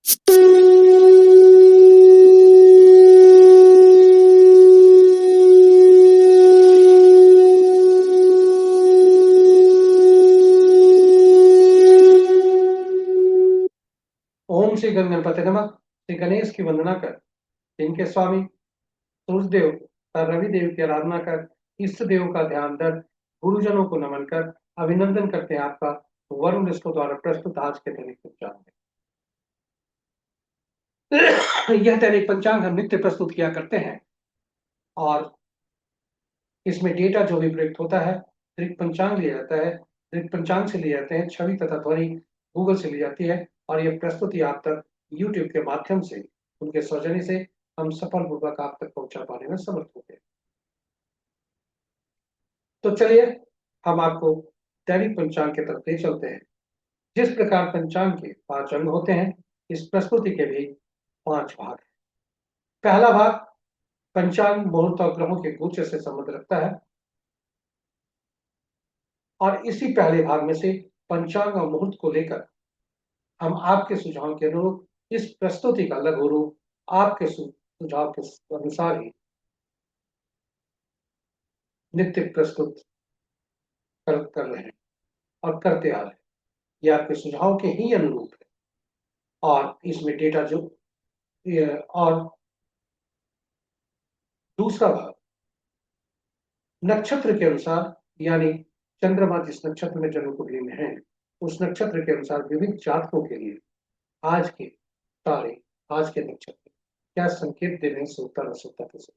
ओम श्री गणपति नमः। श्री गणेश की वंदना कर, इनके स्वामी सूर्यदेव और रविदेव की आराधना कर, इष्ट देव का ध्यान कर, गुरुजनों को नमन कर अभिनंदन करते हैं आपका वरुण डिस्को द्वारा प्रस्तुत आज के दैनिक पंचांग में। यह दैनिक पंचांग हम नित्य प्रस्तुत किया करते हैं और इसमें डेटा जो भी प्रयुक्त होता है दृक पंचांग लिया जाता है। दृक पंचांग से लिए जाते हैं छवि तथा ध्वनि गूगल से ली जाती है और यह प्रस्तुति आप तक यूट्यूब के माध्यम से उनके सौजन्य से हम सफलपूर्वक आप तक पहुंचा पाने में समर्थ होते हैं। तो चलिए हम आपको दैनिक पंचांग की तरफ ले चलते हैं। जिस प्रकार पंचांग के 5 अंग होते हैं, इस प्रस्तुति के भी 5 भाग हैं। पहला भाग पंचांग मुहूर्त और ग्रहों के गोचर से संबंध रखता है और इसी पहले भाग में से पंचांग और मुहूर्त को लेकर हम आपके सुझाव के अनुरूप इस प्रस्तुति का लघु रूप आपके सुझाव के अनुसार ही नित्य प्रस्तुत कर रहे हैं और करते आ रहे हैं। ये आपके सुझाव के ही अनुरूप है और इसमें डेटा जो और दूसरा भाग नक्षत्र के अनुसार, यानी चंद्रमा जिस नक्षत्र में जन्म कुंडली में है उस नक्षत्र के अनुसार विभिन्न जातकों के लिए आज के तारे, आज के नक्षत्र क्या संकेत दे रहे हैं सोता रसोता के साथ,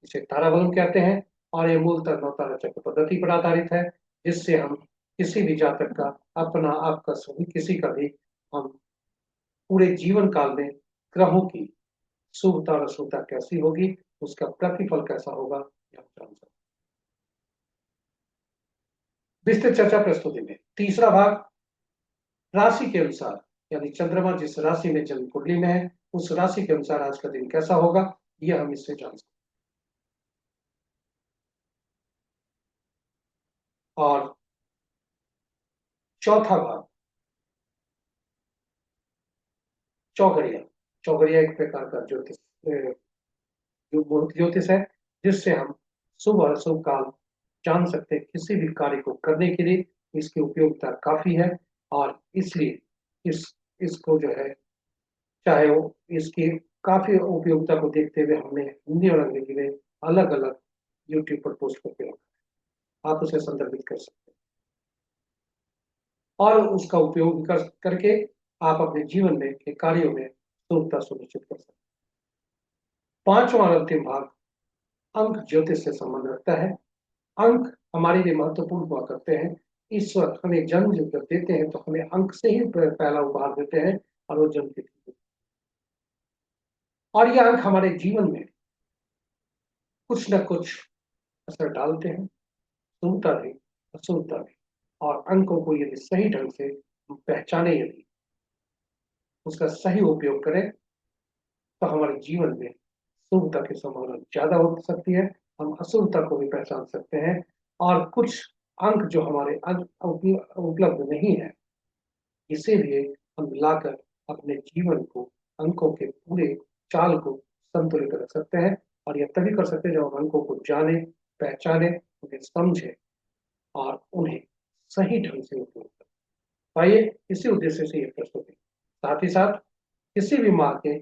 इसे ताराबलम कहते हैं। और ये मूलतः नवतारा चक्र पद्धति पर आधारित है, जिससे हम किसी भी जातक का अपना आपका सभी किसी का भी हम पूरे जीवन काल में ग्रहों की शुभता और अशुभता कैसी होगी, उसका प्रतिफल कैसा होगा, यह हम जान सकते हैं। विस्तृत चर्चा प्रस्तुति में तीसरा भाग राशि के अनुसार, यानी चंद्रमा जिस राशि में जन्म कुंडली में है उस राशि के अनुसार आज का दिन कैसा होगा, यह हम इससे जान सकते हैं। और चौथा भाग चौघड़िया। चौघड़िया एक प्रकार का ज्योतिष जो बहुत ज्योतिष है, जिससे हम शुभ और अशुभ काल जान सकते हैं। किसी भी कार्य को करने के लिए इसकी उपयोगिता काफी है और इसलिए इस इसको जो है, चाहे वो इसकी काफी उपयोगिता को देखते हुए हमने हिंदी और अंग्रेजी में अलग अलग यूट्यूब पर पोस्ट करके रखा है। आप उसे संदर्भित कर सकते हैं और उसका उपयोग करके आप अपने जीवन में के कार्यों में शुभता सुनिश्चित कर सकते हैं। पांचवा और अंतिम भाग अंक ज्योतिष से संबंध रखता है। अंक हमारे लिए महत्वपूर्ण हुआ करते हैं। ईश्वर हमें जन्म जब देते हैं तो हमें अंक से ही पहला उपहार देते हैं और वो जन्म तिथि, और ये अंक हमारे जीवन में कुछ न कुछ असर डालते हैं, शुभता भी अशुभता भी। और अंकों को यदि सही ढंग से हम पहचाने, यदि उसका सही उपयोग करें तो हमारे जीवन में शुभता की संभावना ज्यादा हो सकती है। हम अशुभता को भी पहचान सकते हैं और कुछ अंक जो हमारे उपलब्ध नहीं है, इसे भी हम मिलाकर अपने जीवन को अंकों के पूरे चाल को संतुलित रख सकते हैं। और यह तभी कर सकते हैं जब हम अंकों को जाने, पहचाने, उन्हें समझे और उन्हें सही ढंग से उपयोग करें। आइए इसी उद्देश्य से यह प्रस्तुति, साथ ही साथ किसी भी माह के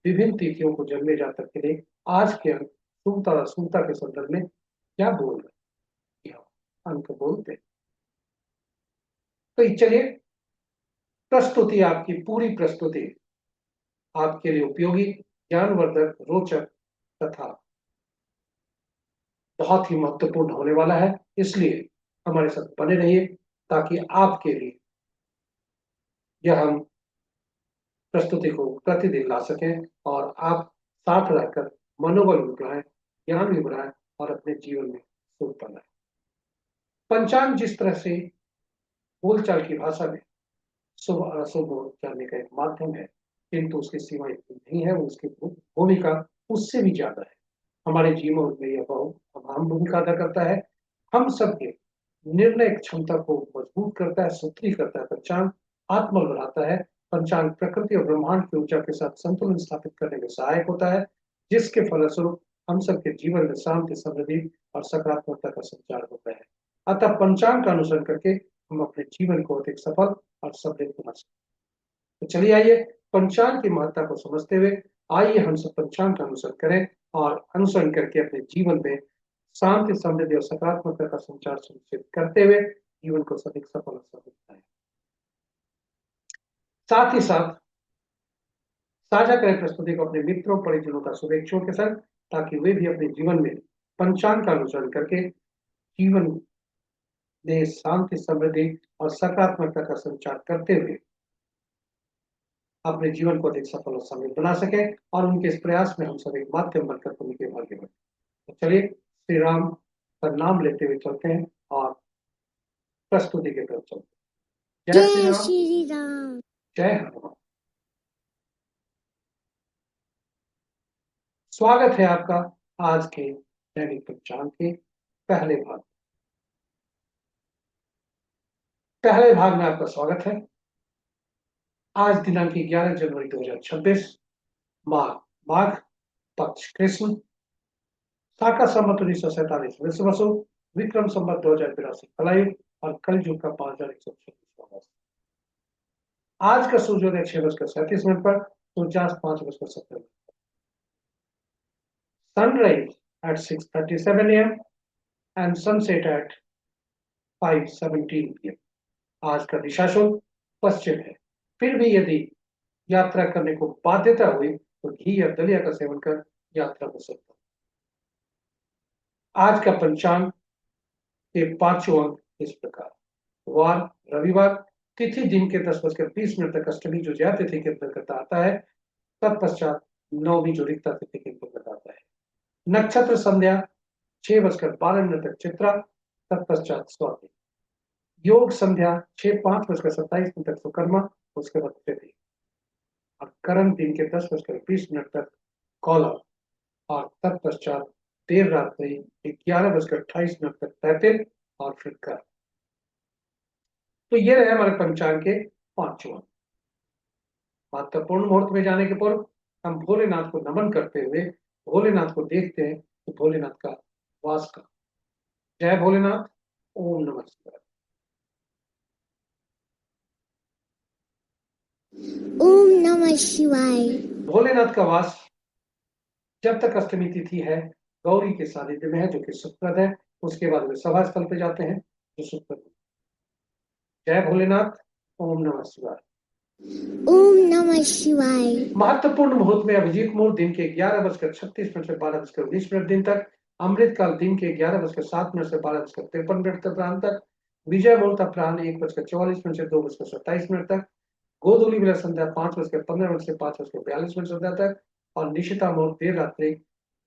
विभिन्न तिथियों को जन्मे जातक के लिए आज के अंक शुभता और अशुभता के संदर्भ में क्या बोल रहे हैं, अंक बोलते हैं। तो चलिए प्रस्तुति, आपकी पूरी प्रस्तुति आपके लिए उपयोगी, ज्ञानवर्धक, रोचक तथा बहुत ही महत्वपूर्ण होने वाला है। इसलिए हमारे साथ बने रहिए ताकि आपके लिए यह हम प्रस्तुति को प्रतिदिन ला सकें और आप साथ रहकर मनोबल भी बढ़ाएं, ज्ञान भी बढ़ाएं और अपने जीवन में सुख बनाएं। पंचांग जिस तरह से बोलचाल की भाषा में शुभ और अशुभ जानने का एक माध्यम है, किंतु उसकी सीमा इतनी नहीं है, उसकी भूमिका उससे भी ज्यादा है। हमारे जीवन में यह बहुत अहम भूमिका अदा करता है। हम सबके निर्णय क्षमता को मजबूत करता है, सुदृढ़ करता है। पंचांग आत्मबल बढ़ाता है पंचांग प्रकृति और ब्रह्मांड की ऊर्जा के साथ संतुलन स्थापित करने में सहायक होता है, जिसके फलस्वरूप हम सबके जीवन में शांति, समृद्धि और सकारात्मकता का संचार होता है। अतः पंचांग का अनुसरण करके हम अपने जीवन को अधिक सफल और समृद्ध बना सकते हैं। तो चलिए आइए पंचांग की महत्ता को समझते हुए आइए हम सब पंचांग का अनुसरण करें और अनुसरण करके अपने जीवन में शांति, समृद्धि और सकारात्मकता का संचार सुनिश्चित करते हुए जीवन को अधिक सफल और समृद्ध बनाएं। साथ ही साथ साझा करें प्रस्तुति को अपने मित्रों, परिजनों का शुभेच्छुओं के संग, ताकि वे भी अपने जीवन में पंचांग का अनुसरण करके जीवन में शांति, समृद्धि और सकारात्मकता का संचार करते हुए अपने जीवन को अधिक सफल और समृद्ध बना सके और उनके इस प्रयास में हम सब एक माध्यम बनकर उनके भाग्य बने। तो चलिए श्री राम का नाम लेते हुए चलते हैं और प्रस्तुति के तरफ चलते हैं। जय श्री राम, जय हनुमान। स्वागत है आपका आज के दैनिक पंचांग के पहले भाग में आपका स्वागत है। आज दिनांक 11 जनवरी 2026, माघ पक्ष कृष्ण, शाका संवत 1947 विश्व वसु, विक्रम संवत 2082 कलयुग और कलयुग का 5136। आज का सूर्योदय 6:37 पर, सूर्यास्त 5:17। Sunrise at 6:37 a.m. and sunset at 5:17 p.m. आज का दिशाशुल पश्चिम है। फिर भी यदि यात्रा करने को बाध्यता हुई तो घी या दलिया का सेवन कर यात्रा कर सकता है। आज का पंचांग के 5 अंक इस प्रकार: वार रविवार, तिथि दिन के 10:20 तक अष्टमी जो ज्या तिथि के अंतर्गत आता है, तत्पश्चात नौमी जो रिक्ता तिथि के अंतर्गत आता है। नक्षत्र संध्या 6:12 तक चित्रा, तत्पश्चात स्वाति। योग संध्या 5:27 तक सुकर्मा, उसके बाद तिथि। और कर्म दिन के 10:20 तक कौलव और तत्पश्चात देर रात्रि 11:28 तक तैतिल और फिर कर्म। तो ये रहे हमारे पंचांग के 5 अंक। महत्वपूर्ण मुहूर्त में जाने के पूर्व हम भोलेनाथ को नमन करते हुए भोलेनाथ को देखते हैं कि भोलेनाथ का वास का। जय भोलेनाथ, ओम नमः शिवाय। ओम नमः शिवाय। भोलेनाथ का वास जब तक अष्टमी तिथि है गौरी के सानिध्य में है, जो कि सुखप्रद है। उसके बाद वे सभा स्थल पे जाते हैं, जो सुखप्रद है। जय भोलेनाथ, ओम नमः शिवाय। ओम नमः शिवाय। महत्वपूर्ण मुहूर्त में अभिजीत मुहूर्त दिन के 11:36 से 12:19 दिन तक, अमृत काल दिन के 11:07 से 12:53 तक, विजय मुहूर्त अपराह्न 1:44 से 2:27 तक, गोधूली विलय संध्या 5:15 से 5:42 तक और निशिता मुहूर्त देर रात्रि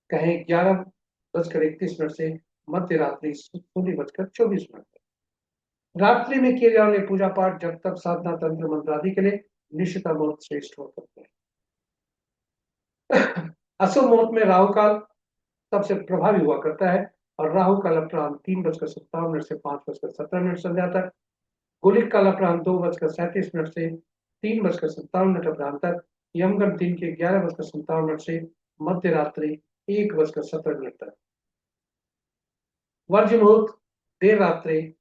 कहें 11:31 से मध्य रात्रि 0:24 तक। रात्रि में किए जाने वाले पूजा पाठ, जब तक साधना, तंत्र, मंत्र आदि के लिए निशिता मुहूर्त श्रेष्ठ हो सकते हैं। अशुभ मुहूर्त में राहु काल सबसे प्रभावी हुआ करता है और राहु काल अपराह्न 3:57 से 5:17 संध्या तक, गुलिक काल अपराह्न 2:37 से 3:57 अपराह्न तक, यमगढ़ दिन के 11:57 से मध्य रात्रि 1:17 तक, वर्ज मुहूर्त देर रात्रि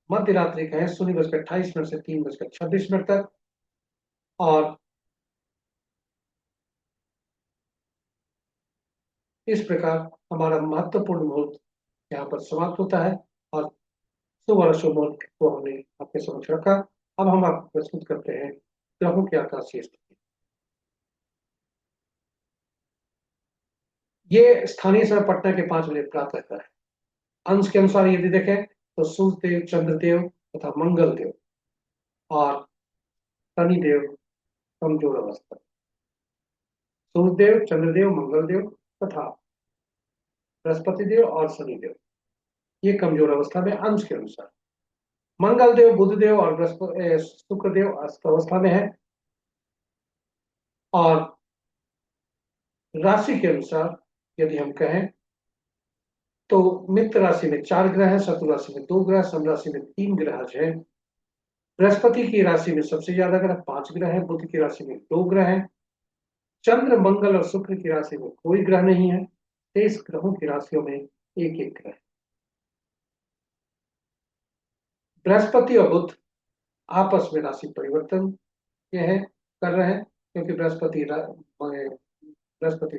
मध्य रात्रि का है 0:28 से 3:26 तक और इस प्रकार हमारा महत्वपूर्ण मुहूर्त यहाँ पर समाप्त होता है और शुभ और अशुभ मुहूर्त को हमने आपके समक्ष रखा। अब हम आपको प्रस्तुत करते हैं ग्रहों की आकाशीय स्थिति। ये स्थानीय समय पटना के 5 बजे प्रातः का है। अंश के अनुसार यदि देखें तो सूर्य देव, चंद्रदेव तथा मंगल देव और शनिदेव कमजोर अवस्था। सूर्यदेव, चंद्रदेव, मंगलदेव तथा बृहस्पति देव और शनिदेव ये कमजोर अवस्था में अंश के अनुसार। मंगल देव, बुध देव और शुक्र देव अस्त अवस्था में है और राशि के अनुसार यदि हम कहें तो मित्र राशि में 4 ग्रह हैं, शत्रु राशि में 2 ग्रह, सम राशि में 3 ग्रह हैं बृहस्पति की राशि में सबसे ज्यादा ग्रह 5 ग्रह है, बुध की राशि में 2 ग्रह है, चंद्र मंगल और शुक्र की राशि में कोई ग्रह नहीं है, 23 ग्रहों की राशियों में एक एक ग्रह। बृहस्पति और बुध आपस में राशि परिवर्तन ये है कर रहे हैं, क्योंकि बृहस्पति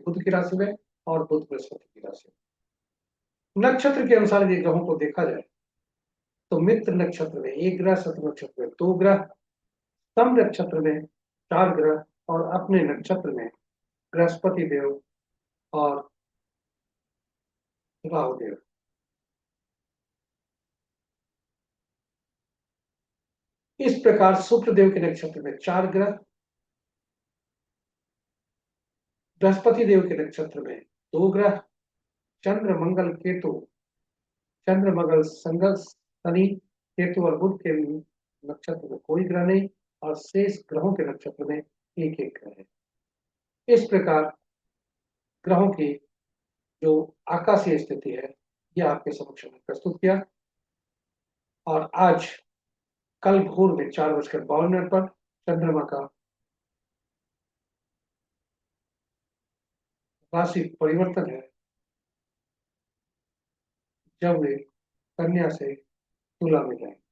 बुध की राशि में और बुध बृहस्पति की राशि में। नक्षत्र के अनुसार यदि ग्रहों को देखा जाए तो मित्र नक्षत्र में 1 ग्रह, शत्रु नक्षत्र में 2 ग्रह, स्तंभ नक्षत्र में 4 ग्रह और अपने नक्षत्र में बृहस्पति देव और राहु देव। इस प्रकार शुक्र देव के नक्षत्र में 4 ग्रह, बृहस्पति देव के नक्षत्र में 2 ग्रह, चंद्र मंगल केतु, चंद्र मंगल संगल शनि केतु और बुध के नक्षत्र में कोई ग्रह नहीं और शेष ग्रहों के नक्षत्र में एक एक ग्रह है। इस प्रकार ग्रहों की जो आकाशीय स्थिति है यह आपके समक्ष में प्रस्तुत किया। और आज कल भोर में 4:52 पर चंद्रमा का राशि परिवर्तन है, जब वे कन्या से तुला में जाएंगे।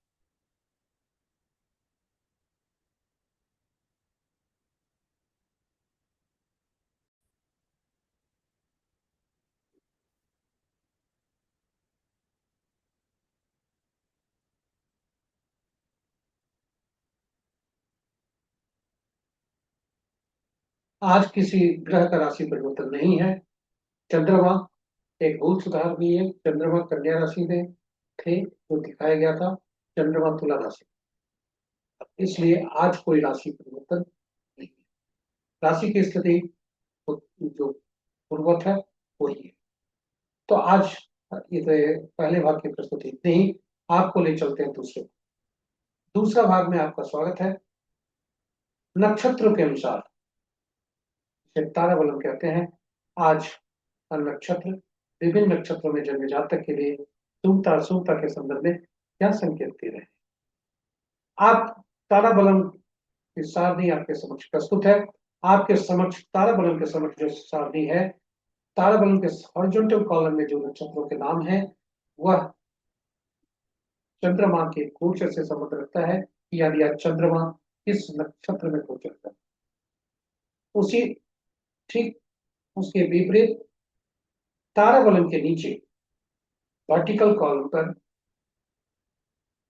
आज किसी ग्रह का राशि परिवर्तन नहीं है। चंद्रमा एक भूल सुधार भी है, चंद्रमा कन्या राशि में थे जो दिखाया गया था, चंद्रमा तुला राशि, इसलिए आज कोई राशि परिवर्तन नहीं है। राशि की स्थिति जो पूर्ववत है वही है। तो आज ये पहले भाग की प्रस्तुति इतनी ही। आपको ले चलते हैं दूसरा भाग में आपका स्वागत है। नक्षत्रों के अनुसार इसे तारा बलम कहते हैं। आज का नक्षत्र विभिन्न नक्षत्रों में जन्मे जातक के लिए शुभता अशुभता के संदर्भ में क्या संकेत दे रहे हैं। आप तारा बलम की सारणी आपके समक्ष प्रस्तुत है। आपके समक्ष तारा बलम के समक्ष जो सारणी है, तारा बलम के हॉरिजॉन्टल कॉलम में जो नक्षत्रों के नाम है वह चंद्रमा के गोचर से संबंध रखता है, यानी आज चंद्रमा किस नक्षत्र में गोचर करता है। उसी ठीक उसके विपरीत तारा बलम के नीचे वर्टिकल कॉलम पर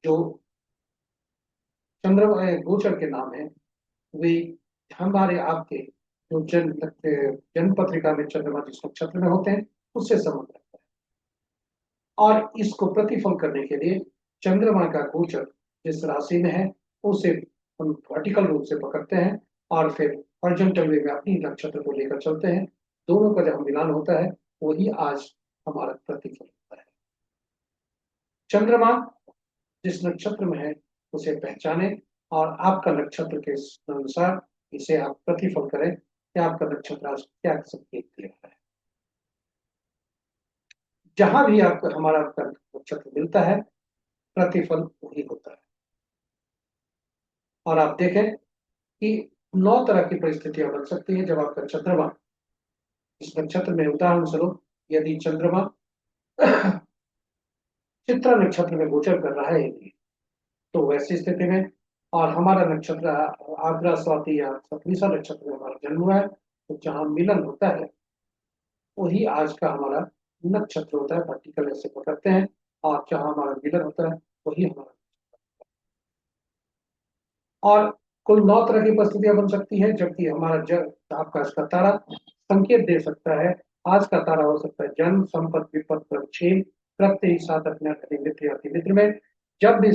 जो चंद्रमा गोचर के नाम है वे हमारे आपके जो जन्म पत्रिका में चंद्रमा जिस नक्षत्र में होते हैं उससे संबंध रखता है। और इसको प्रतिफल करने के लिए चंद्रमा का गोचर जिस राशि में है उसे हम वर्टिकल रूप से पकड़ते हैं और फिर हॉरिजॉन्टल वे में अपनी नक्षत्र को लेकर चलते हैं। दोनों का जब मिलान होता है वही आज हमारा प्रतिफल होता है। चंद्रमा जिस नक्षत्र में है उसे पहचाने और आपका नक्षत्र के अनुसार इसे आप प्रतिफल करें कि आपका नक्षत्र आज क्या संकेत दे रहा है। जहां भी आपको हमारा नक्षत्र मिलता है प्रतिफल वही होता है। और आप देखें कि 9 तरह की परिस्थितियां बन सकती है जब आपका चंद्रमा इस नक्षत्र में, उदाहरण स्वरूप यदि चंद्रमा चित्रा नक्षत्र में गोचर कर रहा है तो वैसी स्थिति में और हमारा नक्षत्र आग्रा स्वाति या सतविसा नक्षत्र में हमारा जन्म हुआ है तो जहां मिलन होता है वही आज का हमारा नक्षत्र होता है। वर्टिकल ऐसे पकड़ते हैं और जहां हमारा मिलन होता है वही हमारा। और कुल 9 तरह की परिस्थितियां बन सकती है, जबकि हमारा आपका इसका तारा संकेत दे सकता है। आज का तारा हो सकता है जन्म, संपत्त, विपत्त, प्रक्षेप, प्रत्यय, साधक, मित्र या मित्र में। जब भी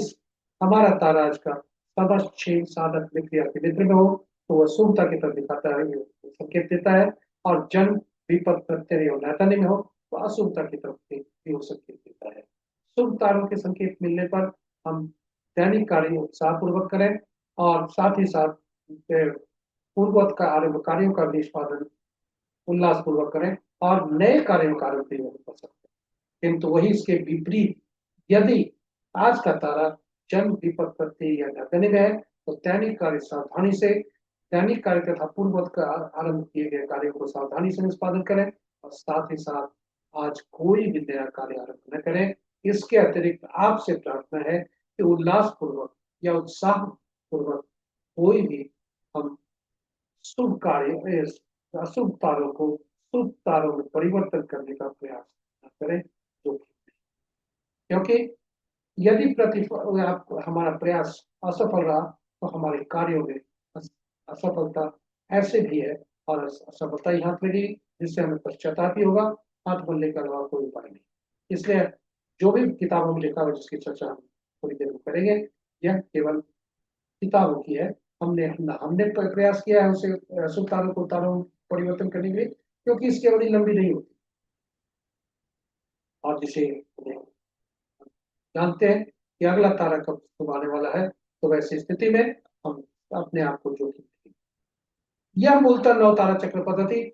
हमारा तारा आज का समस्त, छेद, साधक, मित्र या मित्र में हो तो वह शुभता की तरफ दिखाता है, संकेत देता है। और जन्म, विपत्त, प्रत्यय और नैतन्य में हो तो अशुभता की तरफ भी वो संकेत देता है। शुभ तारों के संकेत मिलने पर हम दैनिक कार्य उत्साह पूर्वक करें और साथ ही साथ पूर्ववत का आरंभ कार्यों का निष्पादन उल्लास पूर्वक करें और नए कार्यों का आरंभ नहीं कर सकते। किंतु वही इसके विपरीत यदि आज का तारा जन्म विपद प्रत्यय या नगण्य है, तो दैनिक कार्य सावधानी से, दैनिक कार्य तथा पूर्ववत का आरंभ किए गए कार्यों को सावधानी से निष्पादन करें, और साथ ही साथ आज कोई भी नया कार्य आरंभ न करें। इसके अतिरिक्त आपसे प्रार्थना है कि उल्लास पूर्वक या उत्साह पूर्वक कोई भी हम शुभ कार्य, अशुभ तारों को शुभ तारों में परिवर्तन करने का प्रयास न करें, जो क्योंकि यदि प्रतिफल हमारा प्रयास असफल रहा तो हमारे कार्यों में असफलता ऐसे भी है, और असफलता ही हाथ लगेगी, जिससे हमें पश्चाताप ही होगा, हाथ बनने का अलावा कोई उपाय नहीं। इसलिए जो भी किताबों में लिखा हुआ जिसकी चर्चा हम थोड़ी देर में करेंगे, यह केवल किताबों की है। हमने हमने प्रयास किया है उसे शुभ तारों को तारों में परिवर्तन करने के लिए, क्योंकि इसकी अवधि लंबी नहीं होती, और जिसे जानते हैं कि अगला तारा कब शुभ आने वाला है, तो वैसी स्थिति में हम अपने आप को जोखिम देंगे। यह मूलतः नव तारा चक्र पद्धति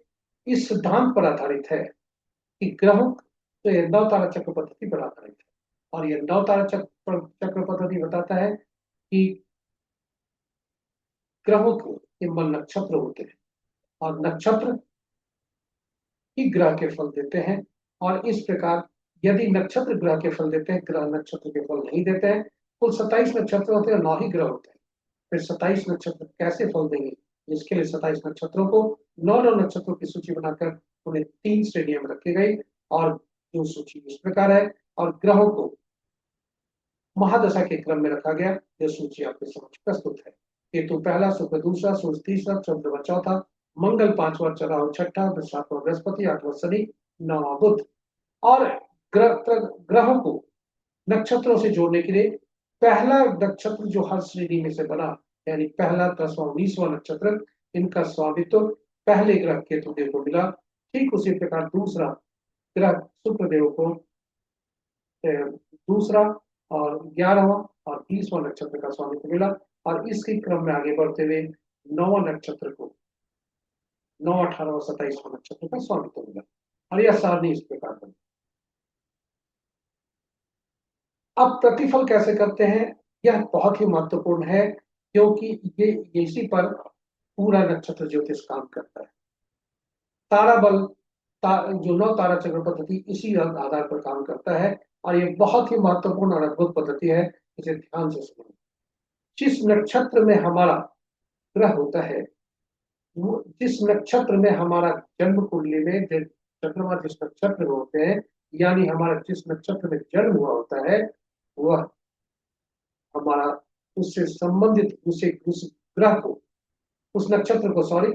इस सिद्धांत पर आधारित है कि ग्रहों, तो यह नव तारा चक्र पद्धति पर आधारित है, और यह नव तारा चक्र पद्धति बताता है कि ग्रहों के मन नक्षत्र होते हैं, और नक्षत्र ही ग्रह के फल देते हैं। और इस प्रकार यदि नक्षत्र ग्रह के फल देते हैं, ग्रह नक्षत्र के फल नहीं देते हैं। कुल 27 नक्षत्र होते हैं, 9 ही ग्रह होते हैं। फिर 27 नक्षत्र कैसे फल देंगे, इसके लिए 27 नक्षत्रों को 9 नक्षत्रों की सूची बनाकर उन्हें 3 श्रेणियों में रखी गई, और जो सूची इस प्रकार है, और ग्रहों को महादशा के क्रम में रखा गया। यह सूची आपके समक्ष प्रस्तुत है। केतु पहला, शुक्र दूसरा, सूर्य तीसरा, चंद्रमा चौथा, मंगल पांचवा, राहु छठा, सातवां बृहस्पति, आठवां शनि, नौवां बुध। और ग्रहों को नक्षत्रों से जोड़ने के लिए पहला नक्षत्र जो हर श्रेणी में से बना, यानी पहला 10वां 19वां नक्षत्र, इनका स्वामित्व पहले ग्रह केतु देव को मिला। ठीक उसी प्रकार दूसरा ग्रह शुक्र देव को दूसरा और 11वां और 20वां नक्षत्र का स्वामित्व मिला, और इसके क्रम में आगे बढ़ते हुए 9वां नक्षत्र को 9, 18 और 27वां नक्षत्र का स्वामित्व मिला, और यह सारणी इस प्रकार बनी। अब प्रतिफल कैसे करते हैं, यह बहुत ही महत्वपूर्ण है, क्योंकि ये इसी पर पूरा नक्षत्र ज्योतिष काम करता है। तारा बल जो नौ तारा चक्र पद्धति इसी आधार पर काम करता है, और ये बहुत ही महत्वपूर्ण और अद्भुत पद्धति है। इसे ध्यान से सुनो। जिस नक्षत्र में हमारा ग्रह होता है, वो जिस नक्षत्र में हमारा जन्म कुंडली में चंद्रमा जिस नक्षत्र में होते हैं, यानी हमारा जिस नक्षत्र में जन्म हुआ होता है, वह हमारा उससे संबंधित उस ग्रह को, उस नक्षत्र को सॉरी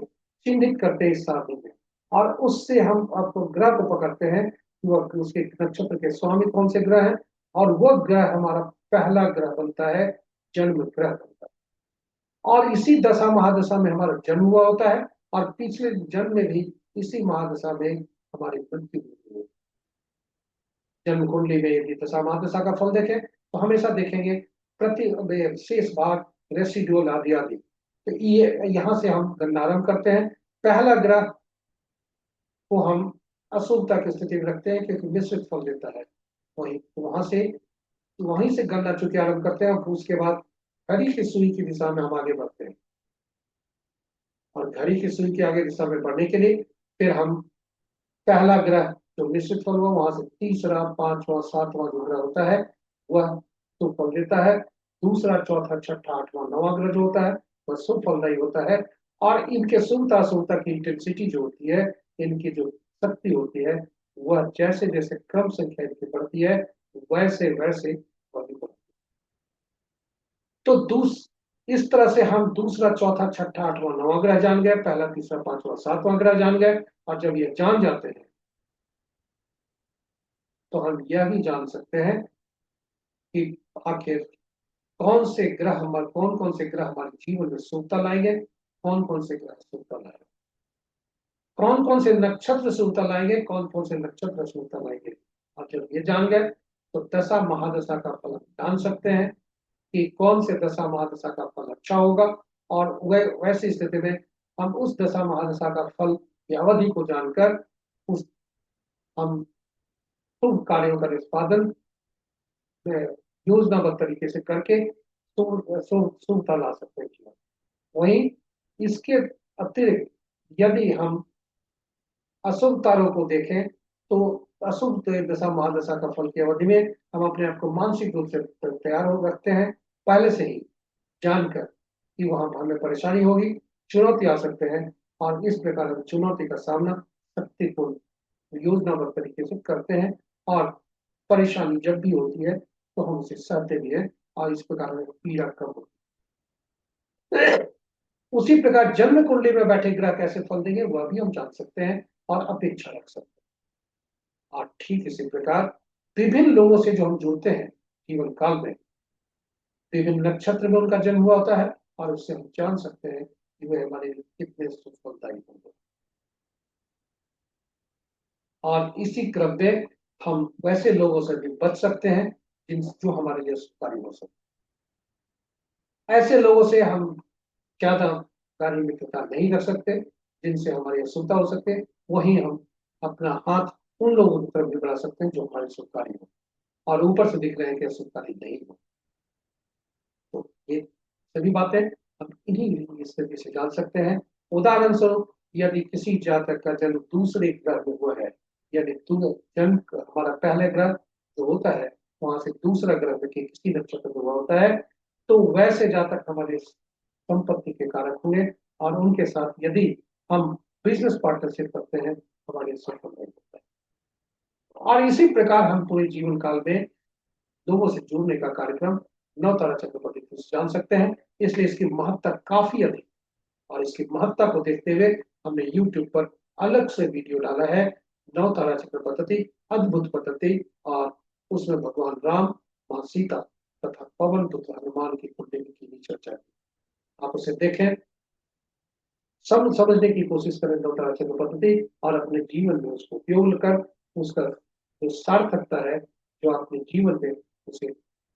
चिन्हित करते हैं इस सारणी में, और उससे हम आपको ग्रह को पकड़ते हैं कि वह उसके नक्षत्र के स्वामी कौन से ग्रह हैं, और वह ग्रह हमारा पहला ग्रह बनता है, जन्म ग्रह बनता है। और इसी दशा महादशा में हमारा जन्म हुआ होता है, और पिछले जन्म में भी इसी महादशा में हमारी मृत्यु हुई है। जन्म कुंडली में यदि दशा महादशा का फल देखें तो हमेशा देखेंगे प्रति शेष भाग, रेसिडुअल आदि आदि। तो ये यहाँ से हम गणना आरंभ करते हैं। पहला ग्रह को हम अशुभता की स्थिति में रखते हैं, क्योंकि मिश्रित फल देता है। वहीं से गणना चुकी आरंभ करते हैं, और उसके बाद घड़ी की सुई की दिशा में हम आगे बढ़ते हैं, और घड़ी की सुई की आगे दिशा में बढ़ने के लिए फिर हम पहला ग्रह जो मिश्रित फल हुआ, वहां से तीसरा, पांचवा, सातवां जो ग्रह होता है वह शुभ फल देता है। दूसरा, चौथा, छठा, आठवां, नौवां ग्रह जो होता है वह शुभ फल नहीं होता है। और इनके शुभता अशुभता की इंटेंसिटी जो होती है, इनकी जो शक्ति होती है, वह जैसे जैसे क्रम संख्या इनकी बढ़ती है, वैसे वैसे बढ़ती है। तो इस तरह से हम दूसरा, चौथा, छठा, आठवां, नौवां ग्रह जान गए, पहला, तीसरा, पांचवा, सातवां ग्रह जान गए। और जब ये जान जाते हैं तो हम यह भी जान सकते हैं कि आखिर कौन कौन से ग्रह हमारे जीवन में शुभता लाएंगे, कौन कौन से ग्रह शुभता लाएंगे, कौन कौन से नक्षत्र शुभता लाएंगे, कौन कौन से नक्षत्र शुभता लाएंगे। और जब ये जान गए तो दशा महादशा का फल जान सकते हैं कि कौन से दशा महादशा का फल अच्छा होगा, और वैसी स्थिति में हम उस दशा महादशा का फल की अवधि को जानकर हम शुभ कार्यों का निष्पादन योजनाबद्ध तरीके से करके शुभता ला सकते हैं जीवन। वहीं इसके अतिरिक्त यदि हम अशुभ तारों को देखें तो अशुभ दशा महादशा का फल की अवधि में हम अपने आप को मानसिक रूप से तैयार हो रखते हैं, पहले से ही जानकर कि वहां हमें परेशानी होगी, चुनौती आ सकते हैं, और इस प्रकार हम चुनौती का सामना शक्तिपूर्ण योजनाबद्ध तरीके से करते हैं, और परेशानी जब भी होती है तो हम उसे सहते भी हैं, और इस प्रकार हमें पीड़ा कम होती है। उसी प्रकार जन्म कुंडली में बैठे ग्रह कैसे फल देंगे वह भी हम जान सकते हैं और अपेक्षा रख सकते हैं। और ठीक इसी प्रकार विभिन्न लोगों से जो हम जुड़ते हैं जीवन काल में, विभिन्न नक्षत्र में उनका जन्म हुआ होता है, और उससे हम जान सकते हैं कि वे हमारे लिए कितने सुफलदायी होंगे। और इसी क्रम में हम वैसे लोगों से भी बच सकते हैं जो हमारे लिए सुखकारी हो सकते हैं। ऐसे लोगों से हम ज्यादा कार्य मित्रता नहीं कर सकते जिनसे हमारी असुविधा हो सके। वहीं हम अपना हाथ उन लोगों की तरफ भी बढ़ा सकते हैं जो हमारे सुखकारी हो, और ऊपर से दिख रहे हैं कि सुखकारी नहीं हो। तो ये सभी बातें हम इन्हीं स्थिति से जान सकते हैं। उदाहरण स्वरूप यदि किसी जातक का जन्म दूसरे ग्रह में हुआ है, यदि जन्म हमारा पहले ग्रह जो होता है वहां से दूसरा ग्रह में किसी नक्षत्र में हुआ होता है, तो वैसे जातक हमारे संपत्ति के कारक होंगे, और उनके साथ यदि हम बिजनेस पार्टनरशिप करते हैं हमारे सफल नहीं होता है। और इसी प्रकार हम पूरे जीवन काल में लोगों से जुड़ने का कार्यक्रम नौ तारा चक्र पद्धति से जान सकते हैं। इसलिए इसकी महत्ता काफी अधिक, और इसकी महत्ता को देखते हुए हमने YouTube पर अलग से वीडियो डाला है, नौ तारा चक्र पद्धति, अद्भुत पद्धति, और उसमें भगवान राम, मां सीता तथा पवन पुत्र हनुमान की कुंडली की भी चर्चा की। आप उसे देखें, समझने की कोशिश करें नौ तारा चक्र पद्धति, और अपने जीवन में उसको उपयोग कर उसका जो सार्थकता है जो अपने जीवन में उसे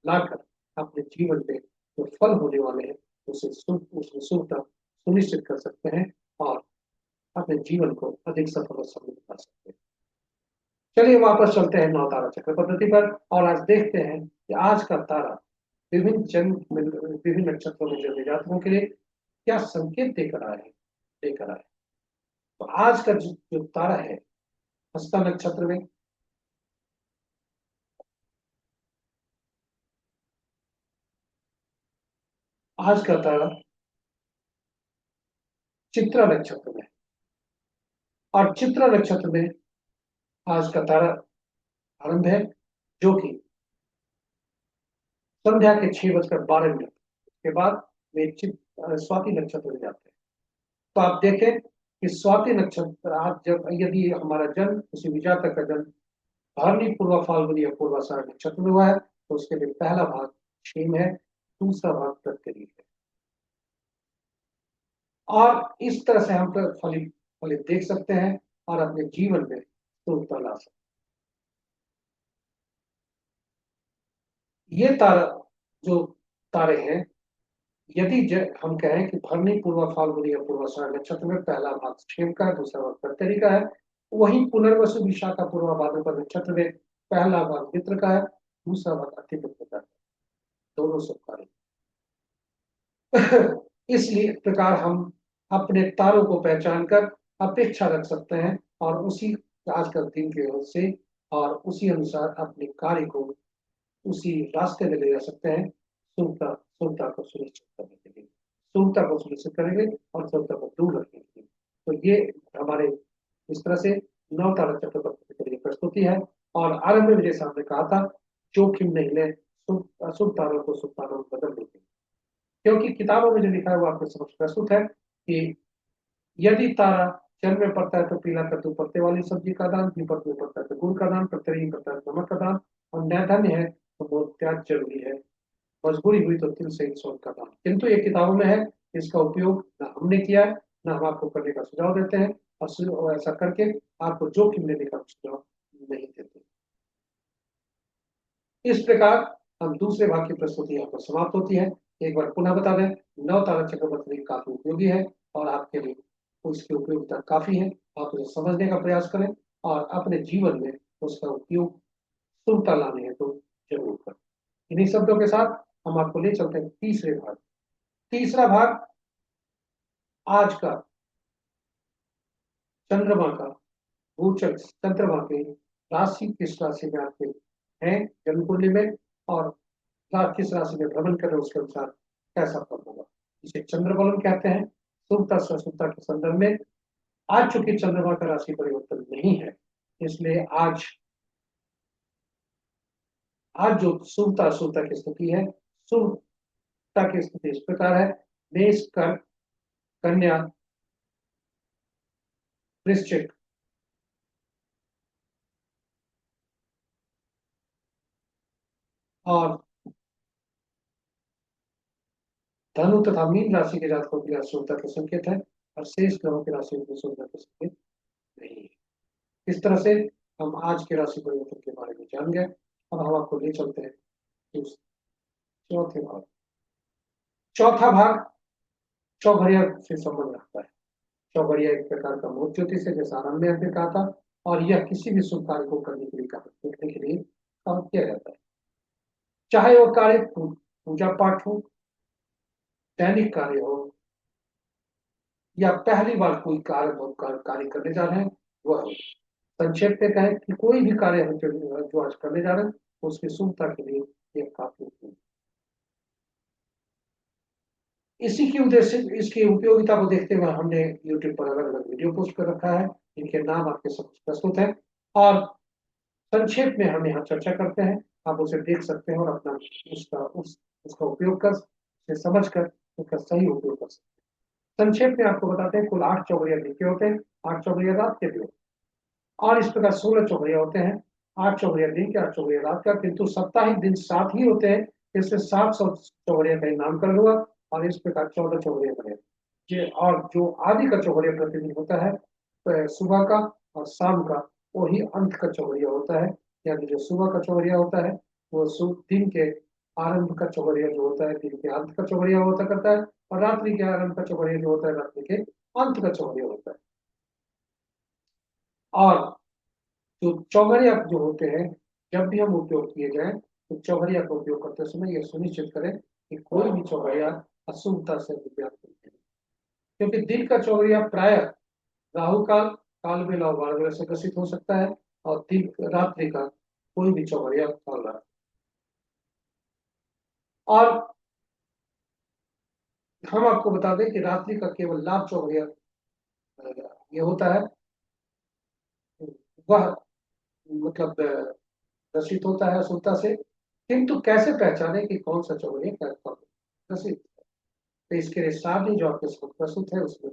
लाकर अपने जीवन में जो फल होने वाले हैं उसमें शुभता सुनिश्चित कर सकते हैं, और अपने जीवन को अधिक सफल और समृद्ध बना सकते हैं। चलिए वापस चलते हैं नौ तारा चक्र पद्धति पर, और आज देखते हैं कि आज का तारा विभिन्न नक्षत्रों में जन्मे जातकों के लिए क्या संकेत देकर आए। तो आज का जो तारा है हस्ता नक्षत्र में, आज का तारा चित्रा नक्षत्र में, और चित्रा नक्षत्र में आज का तारा आरंभ है, जो कि संध्या के 6:12 के बाद वे स्वाति नक्षत्र में जाते हैं। तो आप देखें कि स्वाति नक्षत्र आज जब यदि हमारा जन्म किसी भी जातक का जन्म भरणी पूर्वा फाल्गुनी या पूर्वाषाढ़ नक्षत्र में हुआ है तो उसके लिए पहला भाग क्षेम है, दूसरा भाग प्रत्यरी है, और इस तरह से हम फलित फलित देख सकते हैं और अपने जीवन में शुभता ला सकते हैं। ये तारा जो तारे हैं, यदि हम कहें कि भरणी पूर्वा फाल्गुनी या पूर्वाषाढ़ नक्षत्र में पहला भाग क्षेम का है, दूसरा भाग प्रत्यरी का है, वहीं पुनर्वसु विशाखा पूर्वा भाद्रपद नक्षत्र में पहला भाग मित्र का है, दूसरा भाग अतिमित्र का है, दोनों शुभकारी। इसलिए प्रकार हम अपने तारों को पहचान कर अपेक्षा रख सकते हैं, और उसी आज का दिन के ओर से और उसी अनुसार अपने कार्य को उसी रास्ते में ले जा सकते हैं, शुभता को सुनिश्चित करने के लिए, शुभता को सुनिश्चित करेंगे और शुभता को दूर रखने के लिए। तो ये हमारे इस तरह से नौ तारा चक्र पद्धति के लिए प्रस्तुति है। और आरंभ में जैसा हमने कहा था, जोखिम नहीं ले, अशुभ तारों को शुभ तारों में बदल देते, क्योंकि किताबों में जो लिखा है वो आपके समक्ष प्रस्तुत है कि यदि तारा जल में पड़ता है तो पीला कद्दू पत्ते वाली सब्जी का दान, विपद में पड़ता है तो गुड़ का दान, प्रत्यय पड़ता है नमक का दान, और न्यायधन्य है तो बहुत त्याग जरूरी है, मजबूरी हुई तो तिल सहित सोन का दान। किंतु ये किताबों में है, इसका उपयोग ना हमने किया है ना हम आपको करने का सुझाव देते हैं, और ऐसा करके आपको जोखिम लेने का सुझाव नहीं देते। इस प्रकार हम दूसरे भाग की प्रस्तुति यहाँ पर समाप्त होती है। एक बार पुनः बता दें, नौ तारा चक्र पद्धति काफी उपयोगी है और आपके लिए उसकी उपयोगिता काफी है। आप उसे समझने का प्रयास करें और अपने जीवन में उसका उपयोग शुभता लाने है तो जरूर करें। इन्हीं शब्दों के साथ हम आपको ले चलते हैं तीसरे भाग। तीसरा भाग आज का चंद्रमा का गोचर, चंद्रमा के राशि किस राशि में आपके हैं जन्म कुंडली में, और किस राशि में भ्रमण कर रहे हैं उसके अनुसार कैसा फल होगा, इसे चंद्रबलन कहते हैं। शुभता अशुभता के संदर्भ में आज चूंकि चंद्रमा का राशि परिवर्तन नहीं है, इसलिए आज जो शुभता अशुभता की स्थिति है, शुभता की स्थिति इस प्रकार है: मेष, कर्क, कन्या, वृश्चिक और धनु तथा मीन राशि के जातकों के लिए शुभता के संकेत है, और शेष ग्रहों की राशि में शुभता के संकेत नहीं है। इस तरह से हम आज के राशि परिवर्तन के बारे में जान गए। अब हम आपको ले चलते हैं चौथे भाग। चौथा भाग चौघड़िया से संबंध रखता है। चौघड़िया एक प्रकार का मूर्त ज्योतिष है, जैसा आरंभ में हमने कहा था, और यह किसी भी शुभ कार्य को करने के लिए काम किया जाता है। चाहे वह कार्य पूजा पाठ हो, दैनिक कार्य हो, या पहली बार कोई कार्य करने जा रहे हैं वह हो। संक्षेप में कहें कि कोई भी कार्य हम जो आज करने जा रहे हैं उसकी शुभता के लिए यह काफी उपयोगी। इसी की उद्देश्य, इसकी उपयोगिता को देखते हुए हमने YouTube पर अलग अलग वीडियो पोस्ट कर रखा है, जिनके नाम आपके समक्ष प्रस्तुत है, और संक्षेप में हम यहाँ चर्चा करते हैं। आप उसे देख सकते हैं और अपना उसका उपयोग कर, उसे समझ कर उसका सही उपयोग कर सकते हैं। संक्षेप में आपको बताते हैं, कुल 8 चौघड़िया दिन के होते हैं, 8 चौघड़िया रात के भी होते हैं, और इस प्रकार 16 चौघड़िया होते हैं। 8 चौघड़िया दिन के, 8 चौघड़िया रात का, किंतु साप्ताहिक दिन 7 ही होते हैं, इससे 700 चौघड़िया का नाम कर लूंगा, और इस प्रकार 14 चौघड़िया बने। और जो आदि का चौघड़िया प्रतिदिन होता है तो सुबह का और शाम का, वही अंत का चौघड़िया होता है। यानी जो सुबह का चौघड़िया होता है वो दिन के आरंभ का चौघड़िया जो होता है दिन के अंत का चौघड़िया होता करता है, और रात्रि के आरंभ का चौघड़िया जो होता है रात्रि के अंत का चौघड़िया होता है। और जो चौघड़िया जो होते हैं, जब भी हम उपयोग किए जाए तो चौघड़िया का उपयोग करते समय यह सुनिश्चित करें कि कोई भी चौघड़िया अशुभता से विज्ञात नहीं है, क्योंकि दिन का चौघड़िया प्राय राहु काल, काल बेला और बारह से ग्रसित हो सकता है, और दिन रात्रि का कोई भी चौघड़िया काल रात। और हम आपको बता दें कि रात्रि का केवल लाभ चौघड़िया ये होता है, वह मतलब ग्रसित होता है अशुभता से। किंतु कैसे पहचाने कि कौन सा चौघड़िया ग्रसित, तो इसके लिए सारणी जो आपके सामने प्रस्तुत है उसमें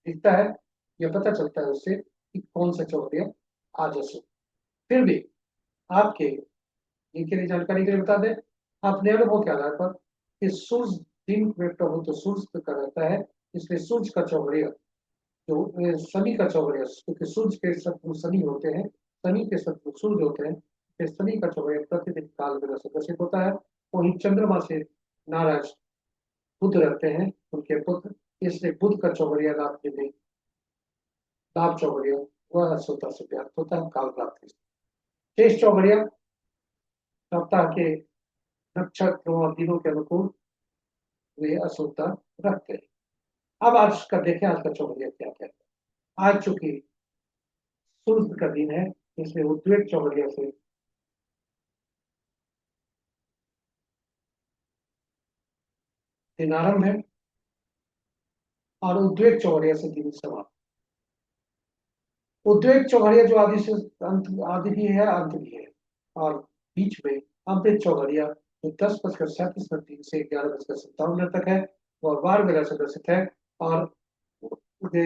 दिखता है, यह पता चलता है उससे कि कौन सा चौघड़िया आज अशुभ। फिर भी आपके इनके लिए जानकारी के लिए बता दें, अपने अनुभव के आधार पर कि सूर्य दिन में प्रभु तो सूर्य का रहता है, इसलिए सूर्य का चौघड़िया जो शनि का चौघड़िया, क्योंकि सूर्य के शत्रु शनि होते हैं, शनि के शत्रु सूर्य होते हैं, फिर शनि का चौघड़िया प्रतिदिन काल बेला से ग्रसित होता है। वही चंद्रमा से नाराज बुध रहते हैं, उनके पुत्र, इसलिए बुध का चौघड़िया रात्रि में लाभ चौघड़िया वह अशुभता से व्याप्त होता है काल रात्रि से। शेष चौघड़िया सप्ताह के नक्षत्रों और दिनों के अनुकूल वे अशुभता रखते हैं। अब आज का देखें, आज का चौघड़िया क्या कहता है। आज चूंकि सूर्य का दिन है, इसलिए उद्वेग चौघड़िया से दिन आरंभ है, और उद्वेग चौघड़िया से दिन समाप्त। उद्वेग चौघड़िया जो आदि से अंत, आदि भी है अंत भी है, और बीच में अमृत चौघड़िया जो 10:37 से 11:57 तक है, वह वार बेला से ग्रसित है। और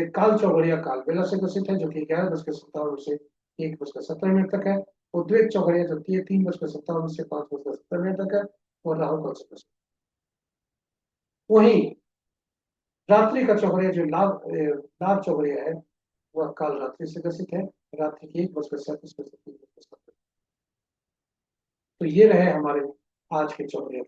काल चौघड़िया काल बेला से ग्रसित है, जो कि 11:57 से 1:17 तक है। उद्वेग चौघड़िया जो 3:57 से 5:70 तक है, और राहु काल से ग्रसित। वही रात्रि का चौघड़िया जो लाभ चौघड़िया है, वह काल रात्रि से ग्रसित है, रात्रि की 1:37 तो ये रहे हमारे आज के चौघड़िया।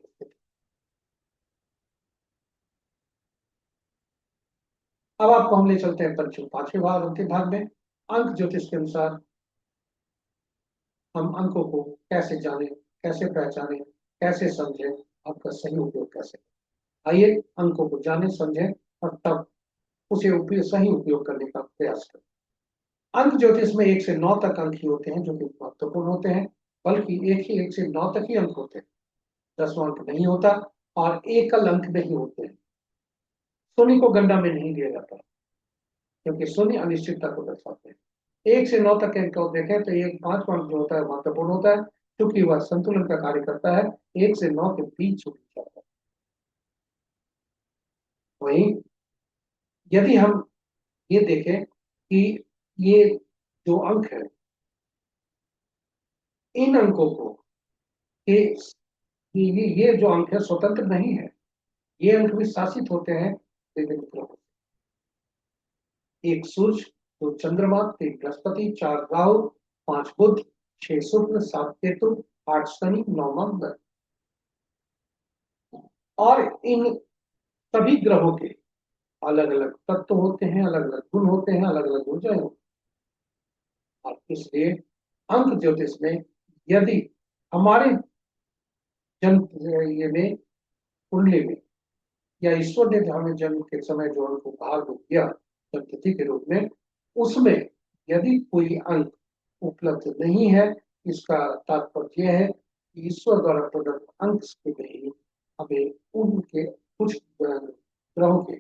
अब आपको हम ले चलते हैं पंचम पांचवें भाग, अंतिम भाग में। अंक ज्योतिष के अनुसार हम अंकों को कैसे जाने, कैसे पहचाने, कैसे समझें, आपका सही उपयोग कैसे। आइए अंकों को जाने समझें और तब उसे सही उपयोग करने का प्रयास करें। अंक ज्योतिष में 1 से 9 तक अंक ही होते हैं जो कि महत्वपूर्ण होते हैं, बल्कि 1 से 9 तक ही अंक होते हैं, 10वां अंक नहीं होता और एकल अंक नहीं होते हैं। शून्य को गणना में नहीं लिया जाता क्योंकि शून्य अनिश्चितता को दर्शाते हैं। 1 से 9 तक के अंक को देखें तो एक 5वां अंक जो होता है महत्वपूर्ण होता है क्योंकि वह संतुलन का कार्य करता है, 1 से 9 के बीच छूट जाता है। वहीं यदि हम ये देखें कि ये जो अंक है, इन अंकों को के ये जो अंक है स्वतंत्र नहीं है, ये अंक भी शासित होते हैं विभिन्न ग्रहों से। 1 सूर्य, 2 चंद्रमा, 3 बृहस्पति, 4 राहु, 5 बुध, 6 शुक्र, 7 केतु, 8 शनि, 9 मंगल। और इन सभी ग्रहों के अलग अलग तत्व होते हैं, अलग अलग गुण होते हैं, अलग अलग ऊर्जाएं होती हैं। और इसलिए अंक ज्योतिष में यदि हमारे जन्म ये में कुंडली में या ईश्वर ने हमें जन्म के समय जो अंक उपहार को दिया जन्मतिथि के रूप में, उसमें यदि कोई अंक उपलब्ध नहीं है, इसका तात्पर्य यह है कि ईश्वर द्वारा प्रदत्त अंक के नहीं, हमें उनके कुछ ग्रहों के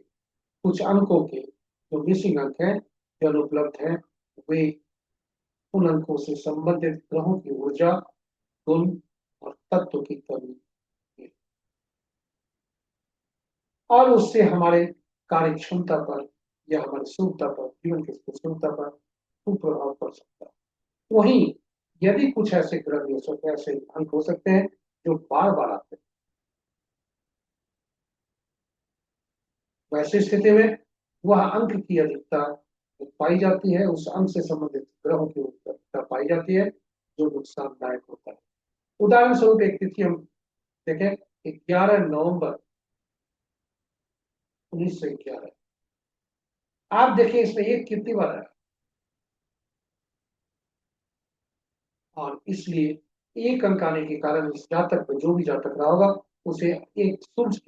कुछ अंकों के जो मिसिंग अंक हैं, जो अनुपलब्ध हैं, वे उन अंकों से संबंधित ग्रहों की ऊर्जा, गुण और तत्व की कमी है और उससे हमारे कार्य क्षमता पर या हमारी शुद्धता पर, जीवन की शुद्धता पर कुप्रभाव पड़ सकता है। वहीं यदि कुछ ऐसे ग्रह ऐसे अंक हो सकते हैं जो बार बार आते हैं, वैसी स्थिति में वह अंक की अधिकता पाई जाती है, उस अंक से संबंधित ग्रहों की अधिकता पाई जाती है जो नुकसानदायक होता है। उदाहरण स्वरूप एक तिथि हम देखें, 11 नवंबर 1911। आप देखिए इसमें एक कितनी बार है, और इसलिए एक अंक आने के कारण इस जातक में जो भी जातक रहा होगा उसे एक सूर्य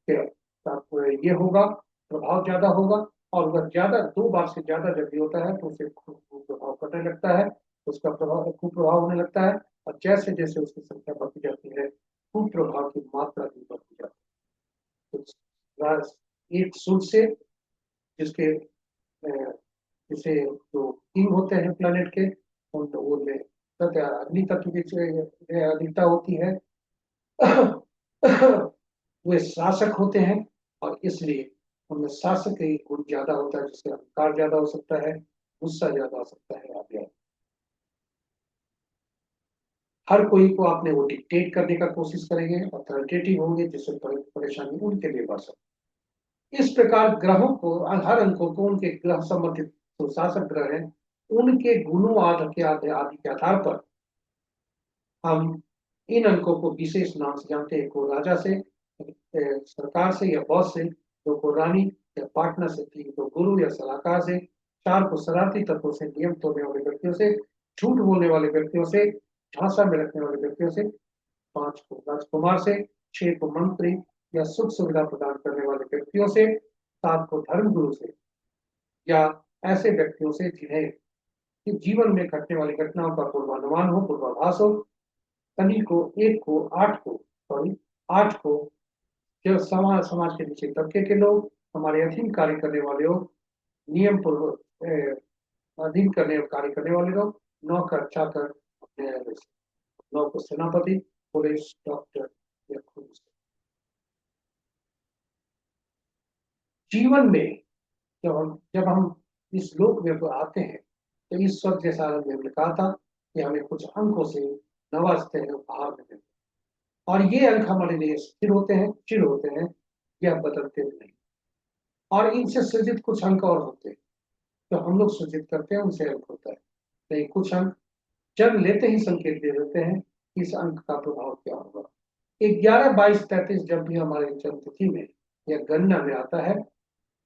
के साथ ये होगा, प्रभाव ज्यादा होगा। और वह ज्यादा 2 बार से ज्यादा जब भी होता है तो उसे प्रभाव पड़ने लगता है, उसका प्रभाव कुप्रभाव होने लगता है। और जैसे जैसे उसकी संख्या बढ़ती जाती है, कुप्रभाव की मात्रा भी बढ़ती जाती है। तो एक सूर्य से जिसके जिसे जो किंग होते हैं प्लेनेट के, उनमें अग्नि तत्व की अधिकता होती है। वे शासक होते हैं और इसलिए उनमें शासक का गुण ज्यादा होता है, जिससे अहंकार ज्यादा हो सकता है, गुस्सा ज्यादा हो सकता है आदि। हर कोई को आपने वो डिक्टेट करने का कोशिश करेंगे, अथॉरिटेटिव होंगे, जिससे परेशानी उनके लिए बढ़ सकती है। इस प्रकार ग्रहों को, हर अंकों को उनके ग्रह संबंधित जो शासक ग्रह हैं उनके गुणों आदि के आधार पर हम इन अंकों को विशेष नाम से जानते हैं। को राजा से, सरकार से या बॉस से, 2 को रानी या पार्टनर से, 3 को गुरु या सलाहकार से, 4 को शरारती तत्वों से, नियम तोड़ने वाले व्यक्तियों से, झूठ बोलने वाले व्यक्तियों से, झांसा में रखने वाले व्यक्तियों से, 5 को राजकुमार से, 6 को मंत्री या सुख सुविधा प्रदान करने वाले व्यक्तियों से, 7 को धर्मगुरु से या ऐसे व्यक्तियों से जिन्हें कि जीवन में घटने वाली घटनाओं का पूर्वानुमान हो, पूर्वाभास हो। शनि को 8 को सॉरी 8 को जो समाज के नीचे तबके के लोग, हमारे अधीन कार्य करने वाले लोग, नियम पूर्वक अधीन करने कार्य करने वाले लोग, नौकर चाकर, न्यायाधीश, 9 को सेनापति, पुलिस, डॉक्टर या पुलिस। जीवन में जब हम इस लोक में आते हैं तो ईश्वर जैसा हमने कहा था कि हमें कुछ अंकों से नवाजते हैं, उपहार देते हैं, और ये अंक हमारे लिए स्थिर होते हैं, चिर होते हैं, यह बदलते नहीं। और इनसे सृजित कुछ अंक और होते हैं जो हम लोग सृजित करते हैं, उनसे अंक होता है। नहीं, कुछ अंक जन्म लेते ही संकेत दे देते हैं कि इस अंक का प्रभाव क्या होगा। 11, 22, 33 जब भी हमारे जन्म तिथि में या गणना में आता है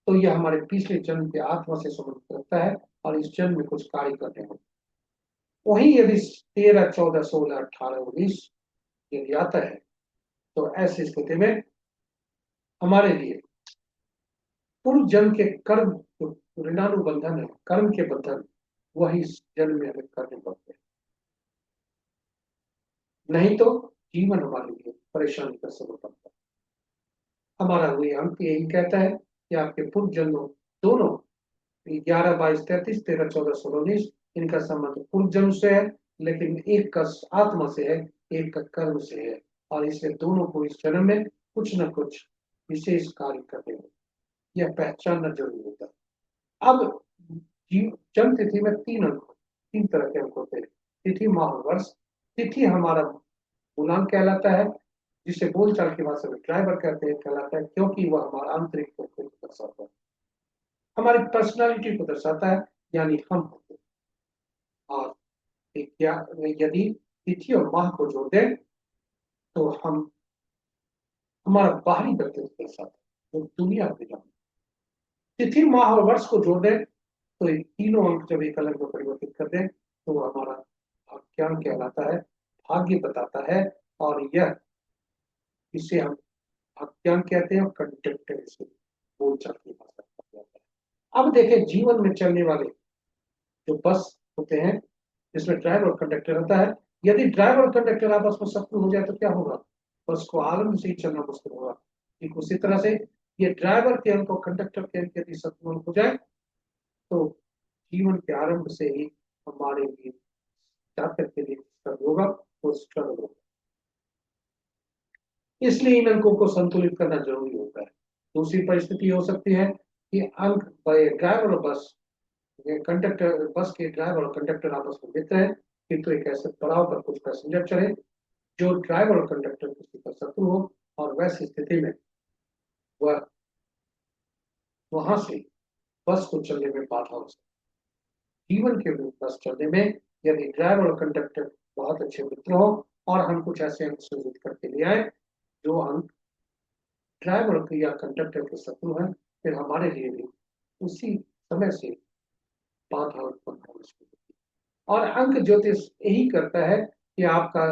तो यह हमारे पिछले जन्म के आत्मा से संबंधित रखता है और इस जन्म में कुछ कार्य करने होते हैं। वहीं यदि 13, 14, 16, 18, 19 यदि आता है तो ऐसी स्थिति में हमारे लिए पूर्व जन्म के कर्म जो ऋणानुबंधन है, कर्म के बंधन, वही इस जन्म में हमें करने पड़ते हैं। नहीं तो जीवन हमारे लिए परेशानी का सबब बनता है। हमारा वही अंक यही कहता है कि आपके पूर्व जन्मों दोनों 11, 22, 33, 13, 14, 16, 19 इनका संबंध पूर्व जन्म से है, लेकिन एक का आत्मा से है, एक का कर्म से है, और इसलिए दोनों को इस जन्म में कुछ न कुछ विशेष कार्य करने होते, यह पहचानना जरूरी होता है। अब जन्म तिथि में 3 तरह के अंक होते हैं, तिथि, माह और वर्ष। तिथि हमारा पूर्णांक कहलाता है, जिसे बोलचाल की भाषा में ड्राइवर कहते हैं, कहलाता है, क्योंकि वह हमारा आंतरिक को दर्शाता है, हमारी पर्सनालिटी को दर्शाता है, यानी हम होते हैं। और यदि तिथि और माह को जोड़ दें तो हम हमारा बाहरी व्यक्तित्व दर्शाता है, जो दुनिया में जाना। तिथि, माह और वर्ष को जोड़ दें तो ये तीनों अंक जब एक अलग में परिवर्तित कर दें तो वो हमारा भाग्यांक कहलाता है, भाग्य बताता है। और यह इसे हम भाग्यांक कहते हैं और कंडक्टर इसे बोलचाल की भाषा में कहते हैं। अब देखें, जीवन में चलने वाले जो बस होते हैं जिसमें ड्राइवर और कंडक्टर होता है, यदि ड्राइवर और कंडक्टर आपस में शत्रु हो जाए तो क्या होगा? बस को आनंद से ही चलना मुश्किल होगा। ठीक उसी तरह से ये ड्राइवर के अंक और कंडक्टर के अंक यदि शत्रु हो जाए तो जीवन के आरंभ से ही हमारे लिए जातक के लिए स्ट्रगल होगा, वो स्ट्रगल होगा। इसलिए इन अंकों को संतुलित करना जरूरी होता है। दूसरी परिस्थिति हो सकती है कि अंक ड्राइवर और बस, कंडक्टर, बस के ड्राइवर और कंडक्टर आपस में मित्र हैं, किंतु एक ऐसे पड़ाव पर कुछ पैसेंजर चढ़े जो ड्राइवर और कंडक्टर किसी का शत्रु हो, और वैसी स्थिति में वह वहां से बस को चलने में बाधा हो सकती है। जीवन के बस चलने में यदि ड्राइवर और कंडक्टर बहुत अच्छे मित्र हो और हम कुछ ऐसे अंक सृजित करके ले आए जो अंक ड्राइवर या कंडक्टर के शत्रु हैं, फिर हमारे लिए भी उसी समय से बाधा उत्पन्न होनी शुरू होती है। और अंक ज्योतिष यही करता है कि आपका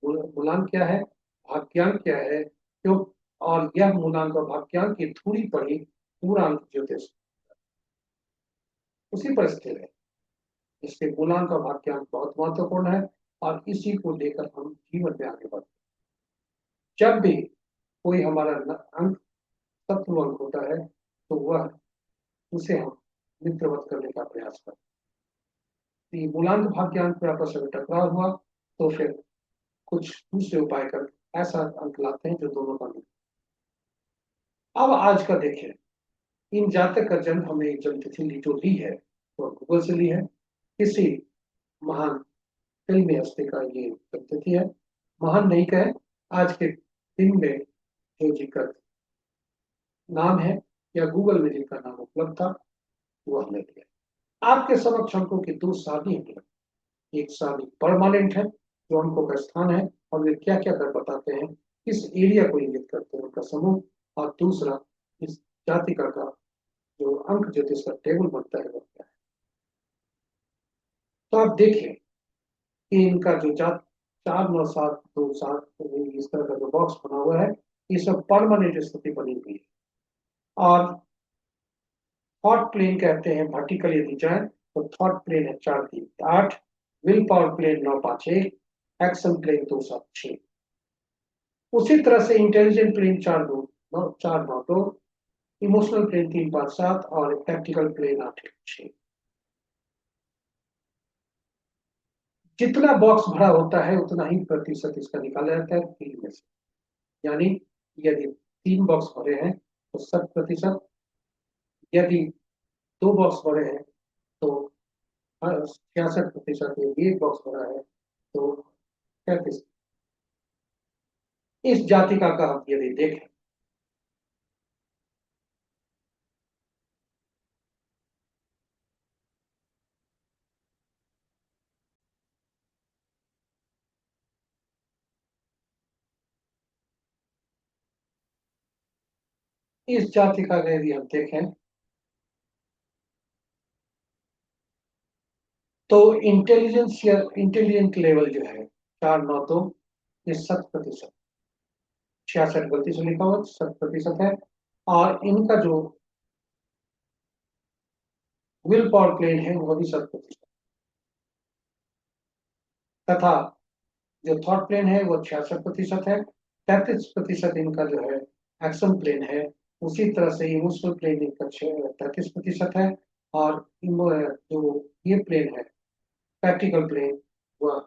मूलांक क्या है, भाग्यांक क्या है, क्यों, और यह मूलांक और भाग्यांक की थोड़ी पड़ी पूरा अंक ज्योतिष उसी पर स्थिर है। इसके मूलांक और भाग्यांक बहुत महत्वपूर्ण है, और इसी को लेकर हम जीवन में आगे बढ़ते हैं। जब भी कोई हमारा अंक शत्रु अंक होता है तो वह उसे हम मित्रवत करने का प्रयास करते हैं। मूलांक भाग्यांक में आपस में टकराव हुआ तो फिर कुछ दूसरे उपाय कर ऐसा अंक लाते हैं जो दोनों का मिले। अब आज का देखें, इन जातक का जन्म हमें जन्म तिथि जो ली है वो गूगल से ली है, किसी महान फिल्मी हस्ती का ये जन्म तिथि है। महान नहीं कहे, आज के दिन में जो जिक्र नाम है या गूगल में जिनका नाम उपलब्ध था वो हमने दिया। आपके समक्ष हमको की 2 शादी हैं। एक शादी परमानेंट है जो अंकों का स्थान है और वे क्या क्या कर बताते हैं, किस एरिया को इंगित करते हैं उनका समूह, और दूसरा इस जातिका का जो अंक ज्योतिष का टेबल बनता है वो क्या है। तो आप देखें कि इनका जो 4, 9, 7, 2, 7 इस तरह का जो बॉक्स बना हुआ है, इसमें परमानेंट स्थिति बनी हुई है। और थॉट प्लेन कहते हैं, वर्टिकल यदि जाए तो थॉट प्लेन है 4, 3, 8, will power plan 9, 5, 1, action plan 2, 7, 6। उसी तरह से इंटेलिजेंट प्लेन 4, 2, 9, 4, 9, 2, इमोशनल प्लेन 3, 5, 7 और प्रैक्टिकल प्लेन 8, 6। जितना बॉक्स भरा होता है उतना ही प्रतिशत इसका निकाला जाता है 3 में से। यानी यदि 3 बॉक्स भरे हैं तो 60%, यदि 2 बॉक्स भरे हैं तो 66%, यदि 1 बॉक्स भरा है तो 33। इस जातिका का हम यदि देखें इस जातिका का यदि हम देखें तो इंटेलिजेंस या इंटेलिजेंट लेवल जो है 4, 9, 2, ये 60%, 66 गलती से लिखा हुआ 60% है। और इनका जो विल पावर प्लेन है वो भी 60%, तथा जो थॉट प्लेन है वो 66% है। 33% इनका जो है एक्शन प्लेन है। उसी तरह से इमोशनल प्लेन इनका 33% है। और जो ये प्लेन है प्रैक्टिकल प्लेन वह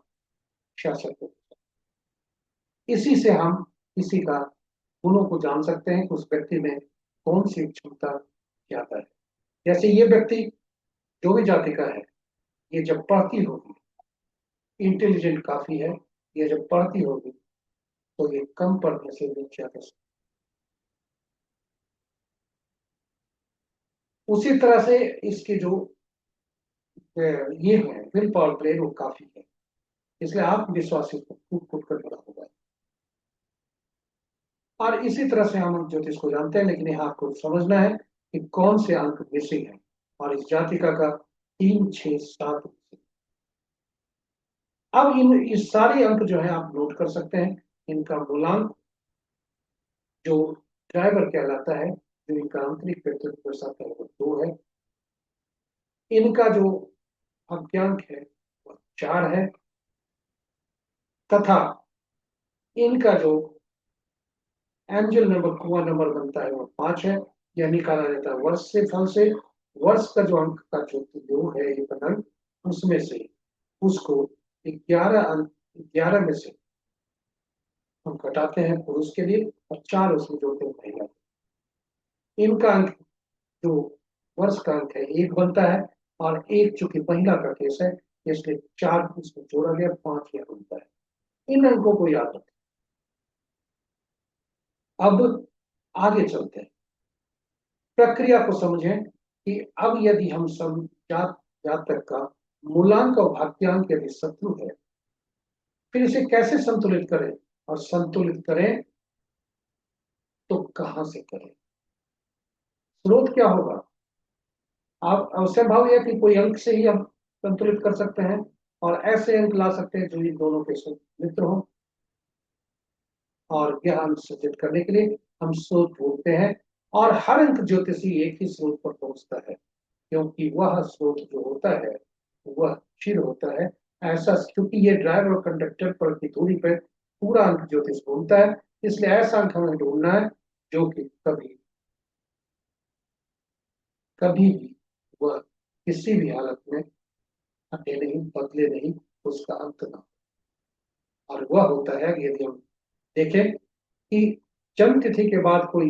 66%। इसी से हम किसी का गुणों को जान सकते हैं कि उस व्यक्ति में कौन सी क्षमता ज्यादा है। जैसे ये व्यक्ति जो भी जाति का है, ये जब पढ़ती होगी, इंटेलिजेंट काफी है, ये जब पढ़ती होगी तो ये कम पढ़ने से भी ज्यादा। उसी तरह से इसके जो ये है विल पावर प्लेन वो काफी है, इसलिए आत्मविश्वास इसको फूट फूट कर बड़ा होगा। और इसी तरह से हम ज्योतिष को जानते हैं, लेकिन यहाँ आपको समझना है कि कौन से अंक मिसिंग है। और इस जातिका का 3, 6, 7। अब इन इस सारे अंक जो है आप नोट कर सकते हैं। इनका मूलांक जो ड्राइवर कहलाता है, जो इनका आंतरिक व्यक्तित्व दर्शाता है, वो 2 है। इनका जो अज्ञांक है वो 4 है। तथा इनका जो एंजल नंबर कुआं नंबर बनता है वो 5 है। यह निकाला जाता है वर्ष से फल से। वर्ष का जो अंक का जो योग है ये अंक, उसमें से उसको 11 अंक, 11 में से हम घटाते हैं पुरुष के लिए और 4 उसमें जोड़ते हैं महिला। इनका अंक जो वर्ष का अंक है 1 बनता है। और 1 चूंकि महिला का केस है इसलिए 4 उसमें जोड़ा गया, 5 यह बनता है। इन अंकों को याद रखें। अब आगे चलते हैं, प्रक्रिया को समझें कि अब यदि हम सब जातक का मूलांक और भाग्यांक यदि शत्रु है, फिर इसे कैसे संतुलित करें। और संतुलित करें तो कहां से करें, स्रोत क्या होगा। आप अवश्य भाव है कि कोई अंक से ही हम संतुलित कर सकते हैं, और ऐसे अंक ला सकते हैं जो इन दोनों के मित्र हों। और यह अंक सृजित करने के लिए हम स्रोत ढूंढते हैं। और हर अंक ज्योतिषी एक ही स्रोत पर पहुंचता है, क्योंकि वह स्रोत जो होता है वह क्षीर होता है। ऐसा क्योंकि ये ड्राइवर और कंडक्टर पर की दूरी पर पूरा अंक ज्योतिष घूमता है, इसलिए ऐसा अंक हमें ढूंढना है जो कि कभी कभी भी वह किसी भी हालत में हटे नहीं, बदले नहीं, उसका अंत ना हो। और वह होता है यदि हम देखें कि जन्म तिथि के बाद कोई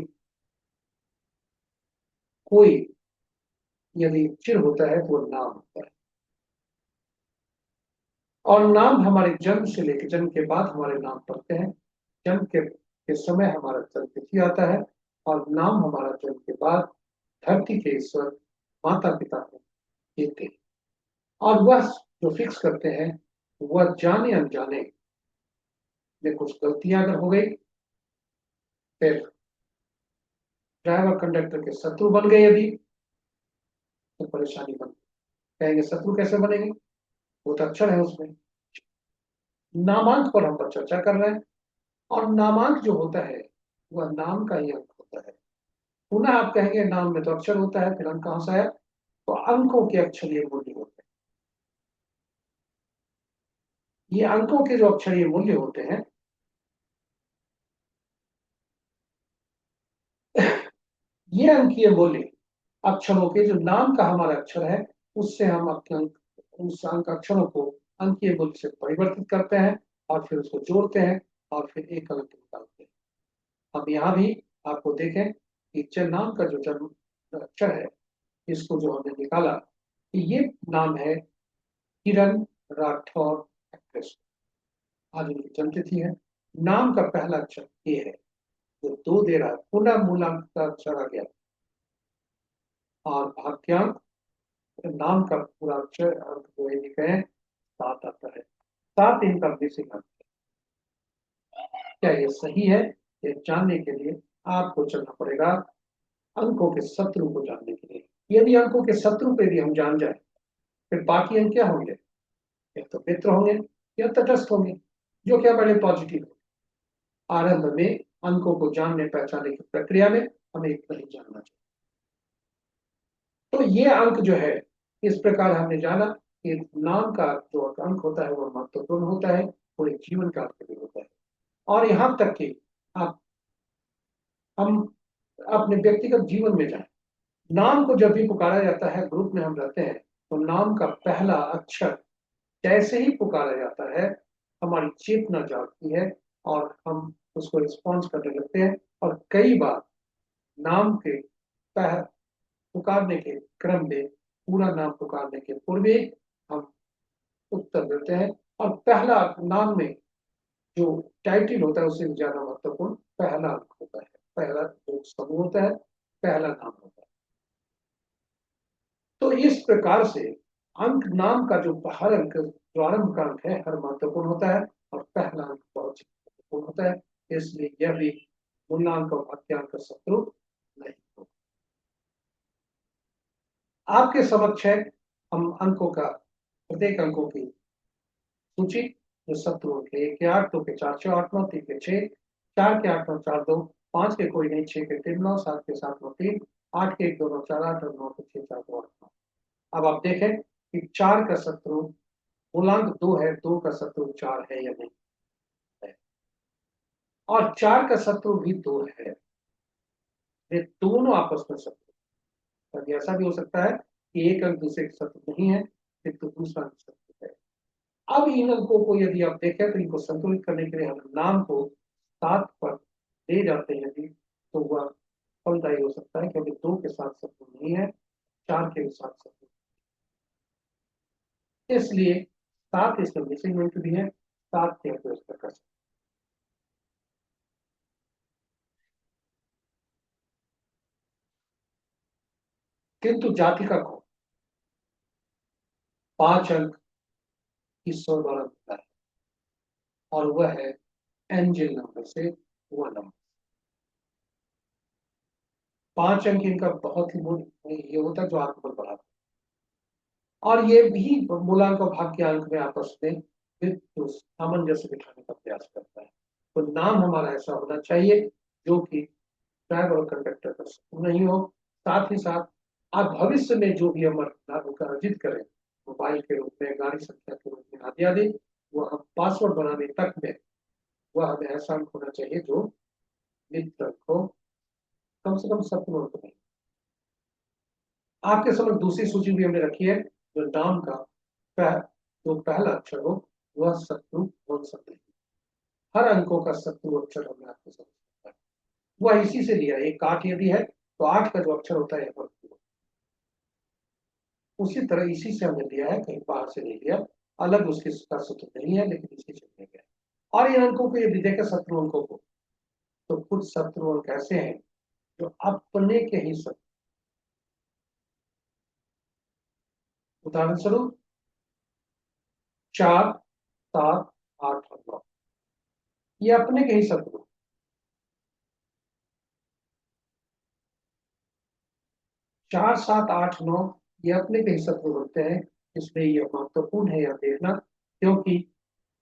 कोई यदि चिर होता है तो वो नाम होता है। और नाम हमारे जन्म से लेकर जन्म के बाद हमारे नाम पड़ते हैं। जन्म के समय हमारा जन्म तिथि आता है, और नाम हमारा जन्म के बाद धरती के ईश्वर माता पिता को देते हैं। और वह जो फिक्स करते हैं वह जाने अनजाने में कुछ गलतियां अगर हो गई, फिर ड्राइवर कंडक्टर के शत्रु बन गए यदि, तो परेशानी बन गई। कहेंगे शत्रु कैसे बनेंगे, वो तो अक्षर है उसमें। नामांक पर हम पर चर्चा कर रहे हैं। और नामांक जो होता है वह नाम का ही अंक होता है। पुनः आप कहेंगे नाम में तो अक्षर होता है, फिर अंक कहां से आया। तो अंकों के अक्षरीय मूल्य होते हैं। ये अंकों के जो अक्षरीय मूल्य होते हैं, ये अंकीय मूल्य अक्षरों के जो नाम का हमारा अक्षर है उससे हम अपने उस अंक अक्षरों को अंकीय मूल्य से परिवर्तित करते हैं और फिर उसको जोड़ते हैं और फिर एक अंक निकालते हैं। अब यहाँ भी आपको देखें कि नाम का जो जन्म अक्षर है, इसको जो हमने निकाला कि ये नाम है किरण राठौर एक्ट्रेस। आज उनकी जन्म तिथि है। नाम का पहला अक्षर ये है जो 2 दे रहा है, पुनः मूलांक का अक्षर आ गया। और भाग्यांक नाम का पूरा अक्षर अंक जो है लिखे हैं 7 आता है। 7 इनका बेसिक अंक है। क्या ये सही है, ये जानने के लिए आपको चलना पड़ेगा अंकों के शत्रु को जानने के लिए। यदि अंकों के शत्रु पे भी हम जान जाए, फिर बाकी अंक क्या होंगे, या तो मित्र होंगे या तटस्थ होंगे, जो क्या बड़े पॉजिटिव है। आरंभ में अंकों को जानने पहचानने की प्रक्रिया में हमें इतना ही जानना चाहिए। तो ये अंक जो है, इस प्रकार हमने जाना कि नाम का जो अंक होता है वो महत्वपूर्ण होता है, पूरे जीवन काल के लिए होता है। और यहाँ तक कि आप हम अपने व्यक्तिगत जीवन में जाए, नाम को जब भी पुकारा जाता है, ग्रुप में हम रहते हैं, तो नाम का पहला अक्षर जैसे ही पुकारा जाता है, हमारी चेतना जागती है और हम उसको रिस्पॉन्स करने लगते हैं। और कई बार नाम के पुकारने के क्रम में, पूरा नाम पुकारने के पूर्व ही हम उत्तर देते हैं। और पहला नाम में जो टाइटल होता है उससे ज्यादा महत्वपूर्ण पहला अंक होता है, पहला जो समूह होता है, पहला नाम होता है। तो इस प्रकार से अंक नाम का जो हर अंक, जो आरंभ का अंक है, हर महत्वपूर्ण होता है और पहला अंक बहुत महत्वपूर्ण होता है। इसलिए यह भी मूलांक और वाक्यांक का शत्रु नहीं होगा। आपके समक्ष है हम अंकों का, प्रत्येक अंकों की सूची, जो शत्रु अंक है। 1 के 8, 2 के 4, 6 8 9, 3 के 6, 4 के 8 9 4 2, 5 के कोई नहीं, 6 के 3 9, 7 के 7 9 3, 8 के 1 2 9 4 8 और 9 के 6 4 2 8 9। अब आप देखें कि 4 का शत्रु मूलांक 2 है, 2 का शत्रु 4 है या नहीं है, और 4 का शत्रु भी 2 है। ये दोनों आपस में शत्रु। कभी ऐसा भी हो सकता है कि एक अंक दूसरे के शत्रु नहीं है, किंतु दूसरा अंक शत्रु है। अब इन अंकों को यदि आप देखें तो इनको संतुलित करने के लिए हम नाम को 7 पर ले जाते हैं यदि, तो वह फलदायी हो सकता है, क्योंकि 2 के साथ शत्रु नहीं है, 4 के साथ शत्रु। इसलिए 7 इसमें मिसिंग लिंक भी है, 7 के कर सकते। किंतु जातिका को 5 अंक ईश्वर द्वारा मिलता है, और वह है एंजल नंबर से, वह नंबर 5 अंक इनका बहुत ही ये होता है जो आत्मबल बढ़ाता है। और ये भी मूलांक और भाग्य अंक में आपस में सामंजस्य बिठाने का प्रयास करता है। तो नाम हमारा ऐसा होना चाहिए जो कि ड्राइवर और कंडक्टर का शत्रु नहीं हो। साथ ही साथ आप भविष्य में जो भी हम लाभों का अर्जित करें, मोबाइल के रूप में, गाड़ी संख्या के रूप में आदि आदि, वह हम पासवर्ड बनाने तक में वह हमें ऐसा अंक होना चाहिए जो मित्र अंक हो, कम से कम शत्रु अंक नहीं। आपके समझ दूसरी सूची भी हमने रखी है, जो नाम का जो पहला अक्षर हो वह शत्रु बोल सकते हैं। हर अंकों का शत्रु अक्षर हमने आपको समझ, वह इसी से लिया। एक 8 यदि है तो 8 का जो अक्षर होता है उसी तरह इसी से हमने लिया है, कहीं बाहर से नहीं लिया, अलग उसके सूत्र नहीं है, लेकिन इसी से लिया गया। और इन अंकों को यदि देखें शत्रु अंकों को, तो कुछ शत्रु अंक ऐसे हैं जो अपने के ही शत्रु। उदाहरण स्वरूप 4 7 8 और 9, ये अपने के ही शत्रु। 4 7 8 9 ये अपने के ही शत्रु होते हैं। इसलिए ये महत्वपूर्ण है यह देखना, क्योंकि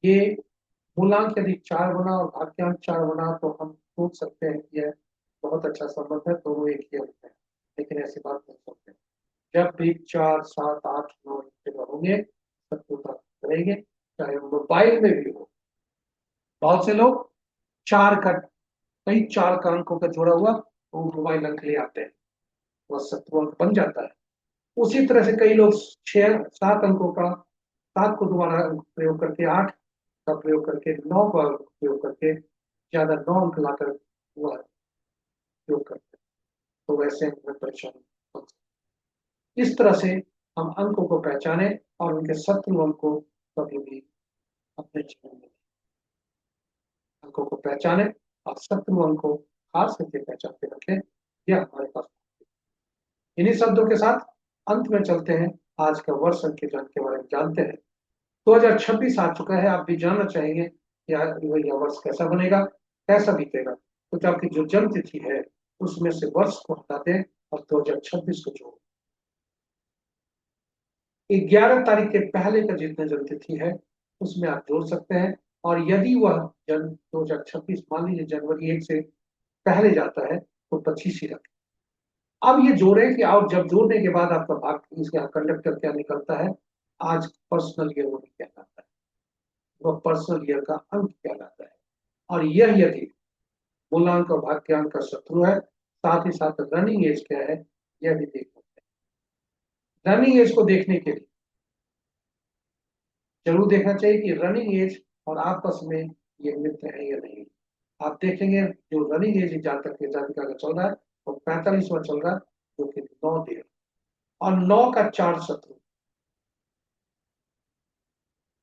ये मूलांक यदि 4 बना और भाग्यांक 4 बना तो हम सोच सकते हैं कि यह बहुत अच्छा संबंध है, दोनों एक ही अंक है। लेकिन ऐसी बात नहीं सोचते। जब भी 4 7 8 9 जगह होंगे, शत्रुता करेंगे, चाहे वो मोबाइल में भी हो। बहुत से लोग 4 का, कई 4 का अंकों का जोड़ा हुआ वो मोबाइल अंक ले आते हैं, वह शत्रु अंक बन जाता है। उसी तरह से कई लोग 6 7 अंकों का, 7 को दोबारा प्रयोग करके 8 का प्रयोग करके, 9 का प्रयोग करके, ज्यादा 9 अंक लाकर वह प्रयोग करते हैं। तो वैसे अंक में परेशानी हो सकती है। इस तरह से हम अंकों को पहचाने और उनके शत्रु अंक को कभी भी अपने जीवन में, अंकों को पहचाने और शत्रु अंक को खास करके पहचान के रखें, यह हमारे पास। इन्हीं शब्दों के साथ अंत में चलते हैं, आज का वर्ष अंक के जान के बारे में जानते हैं। 2026 आ चुका है, आप भी जानना चाहेंगे कि यह वर्ष कैसा बनेगा, कैसा बीतेगा। तो आपकी जो जन्म तिथि है उसमें से वर्ष को हटा दें और 2026 को जोड़ें। 11 तारीख के पहले का जितना जन्म तिथि है उसमें आप जोड़ सकते हैं और यदि वह 2026 मान लीजिए जनवरी 1 से पहले जाता है तो 25 ही रखें। अब ये जोड़े कि और जब जोड़ने के बाद आपका भाग इसका कंडक्टर क्या निकलता है, आज पर्सनल ईयर वो कहलाता है, वह पर्सनल ईयर का अंक कहलाता है। और यह यदि मूलांक और भाग्यांक का शत्रु है, साथ ही साथ रनिंग एज क्या है यह भी देख सकते हैं। रनिंग एज को देखने के लिए जरूर देखना चाहिए कि रनिंग एज और आपस में ये मित्र है या नहीं। आप देखेंगे जो रनिंग एज जातक के जातिका का चल रहा है वो 45वां चल रहा है, जो कि 9 दे, और 9 का 4 शत्रु,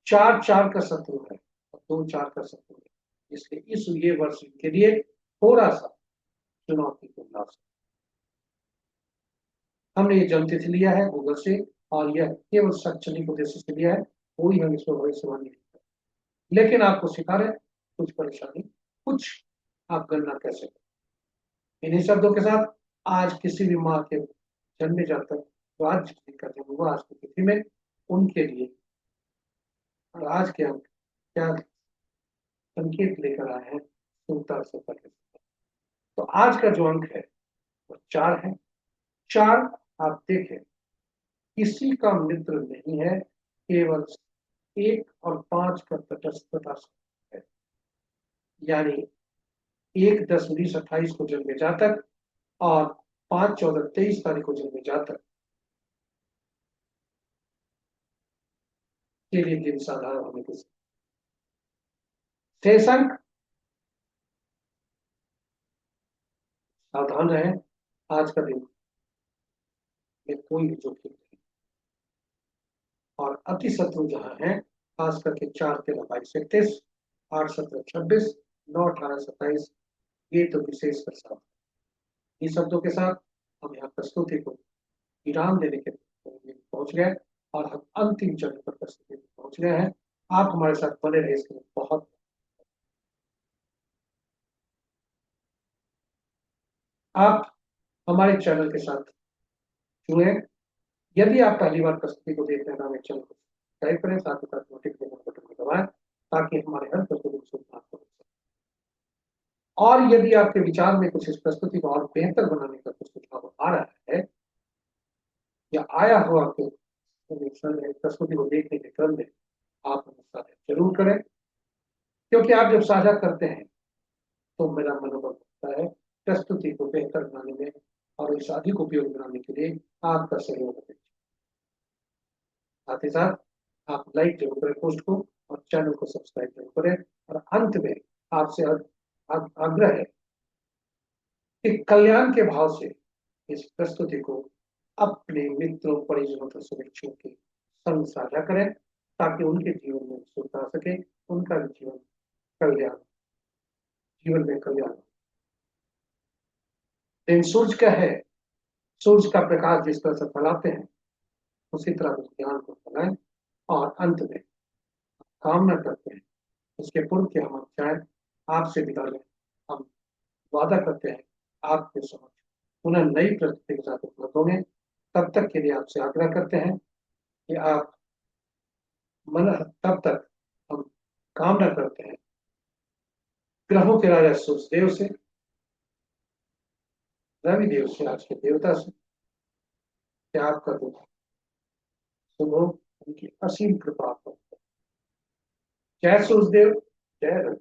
4 का शत्रु है और 2 4 का शत्रु है, इसलिए इस ये वर्ष के लिए थोड़ा सा चुनौतीपूर्ण राशि। हमने ये जन्म तिथि लिया है गूगल से, और यह केवल शैक्षणिक उद्देश्य से लिया है, कोई हम इसमें भविष्यवाणी नहीं करते, लेकिन आपको सिखा रहे कुछ परेशानी, कुछ आप गणना कैसे करें। इन्हीं शब्दों के साथ आज किसी भी माँ के जन्मे जातक तो आज जिनका जन्म हुआ आज की तिथि में, उनके लिए और आज के अंक क्या संकेत लेकर आए हैं सुनता से पढ़े। तो आज का जो अंक है वो 4 है। 4 आप देखें किसी का मित्र नहीं है, केवल 1 और 5 का तटस्थता है, यानी 1-10-20-28 को जन्मे जातक और 5-14-23 तारीख को जन्मे जातक के लिए दिन साधारण होने के शेष अंक सावधान रहे। आज का दिन में कोई भी जोखिम नहीं, और अति शत्रु जहां है खास करके 4-13-22-31, 8-17-26, 9-18-27, ये तो विशेष प्रसाद। इन शब्दों के साथ हम यहाँ प्रस्तुति को विराम देने के पहुंच गए और हम अंतिम चरण पर प्रस्तुति में पहुंच गए हैं। आप हमारे साथ बने रहे इसके लिए बहुत। आप हमारे चैनल के साथ जुड़े। यदि आप पहली बार प्रस्तुति को देख रहे हैं, हमारे चैनल को सब्सक्राइब करें, साथ ही साथ नोटिफिकेशन बटन को दबाएं ताकि हमारे हर प्रस्तुति को सूचना आपको मिल सके। और यदि आपके विचार में कुछ इस प्रस्तुति को और बेहतर बनाने का कुछ सुझाव आ रहा है या आया हो आपके प्रस्तुति को देखने के क्रम में, आप हमें साझा जरूर करें, क्योंकि आप जब साझा करते हैं तो मेरा मनोबल बढ़ता है प्रस्तुति को बेहतर बनाने में और इस अधिक उपयोग बनाने के लिए आपका सहयोग है। साथ ही साथ आप लाइक जरूर करें पोस्ट को और चैनल को सब्सक्राइब जरूर करें। और अंत में आपसे आग्रह है कि कल्याण के भाव से इस प्रस्तुति को अपने मित्रों परिजनों तथा शुभेच्छुओं के संग साझा करें ताकि उनके जीवन में सुख आ सके, उनका भी जीवन में कल्याण। दिन सूरज का है, सूरज का प्रकाश जिस तरह से फैलाते हैं उसी तरह उस ज्ञान को फैलाएं। और अंत में कामना करते हैं उसके पूर्व के हम चाहे आपसे विदा लें, हम वादा करते हैं आपके समक्ष पुनः नई प्रस्तुति के साथ उपलब्ध होंगे। तब तक के लिए आपसे आग्रह करते हैं कि आप तब तक हम कामना करते हैं ग्रहों के राजा सूर्य देव से, रवि देव से, आज के देवता से, कि आपका दिन शुभ हो, उनकी असीम कृपा हो। जय सूर्य देव, जय रवि।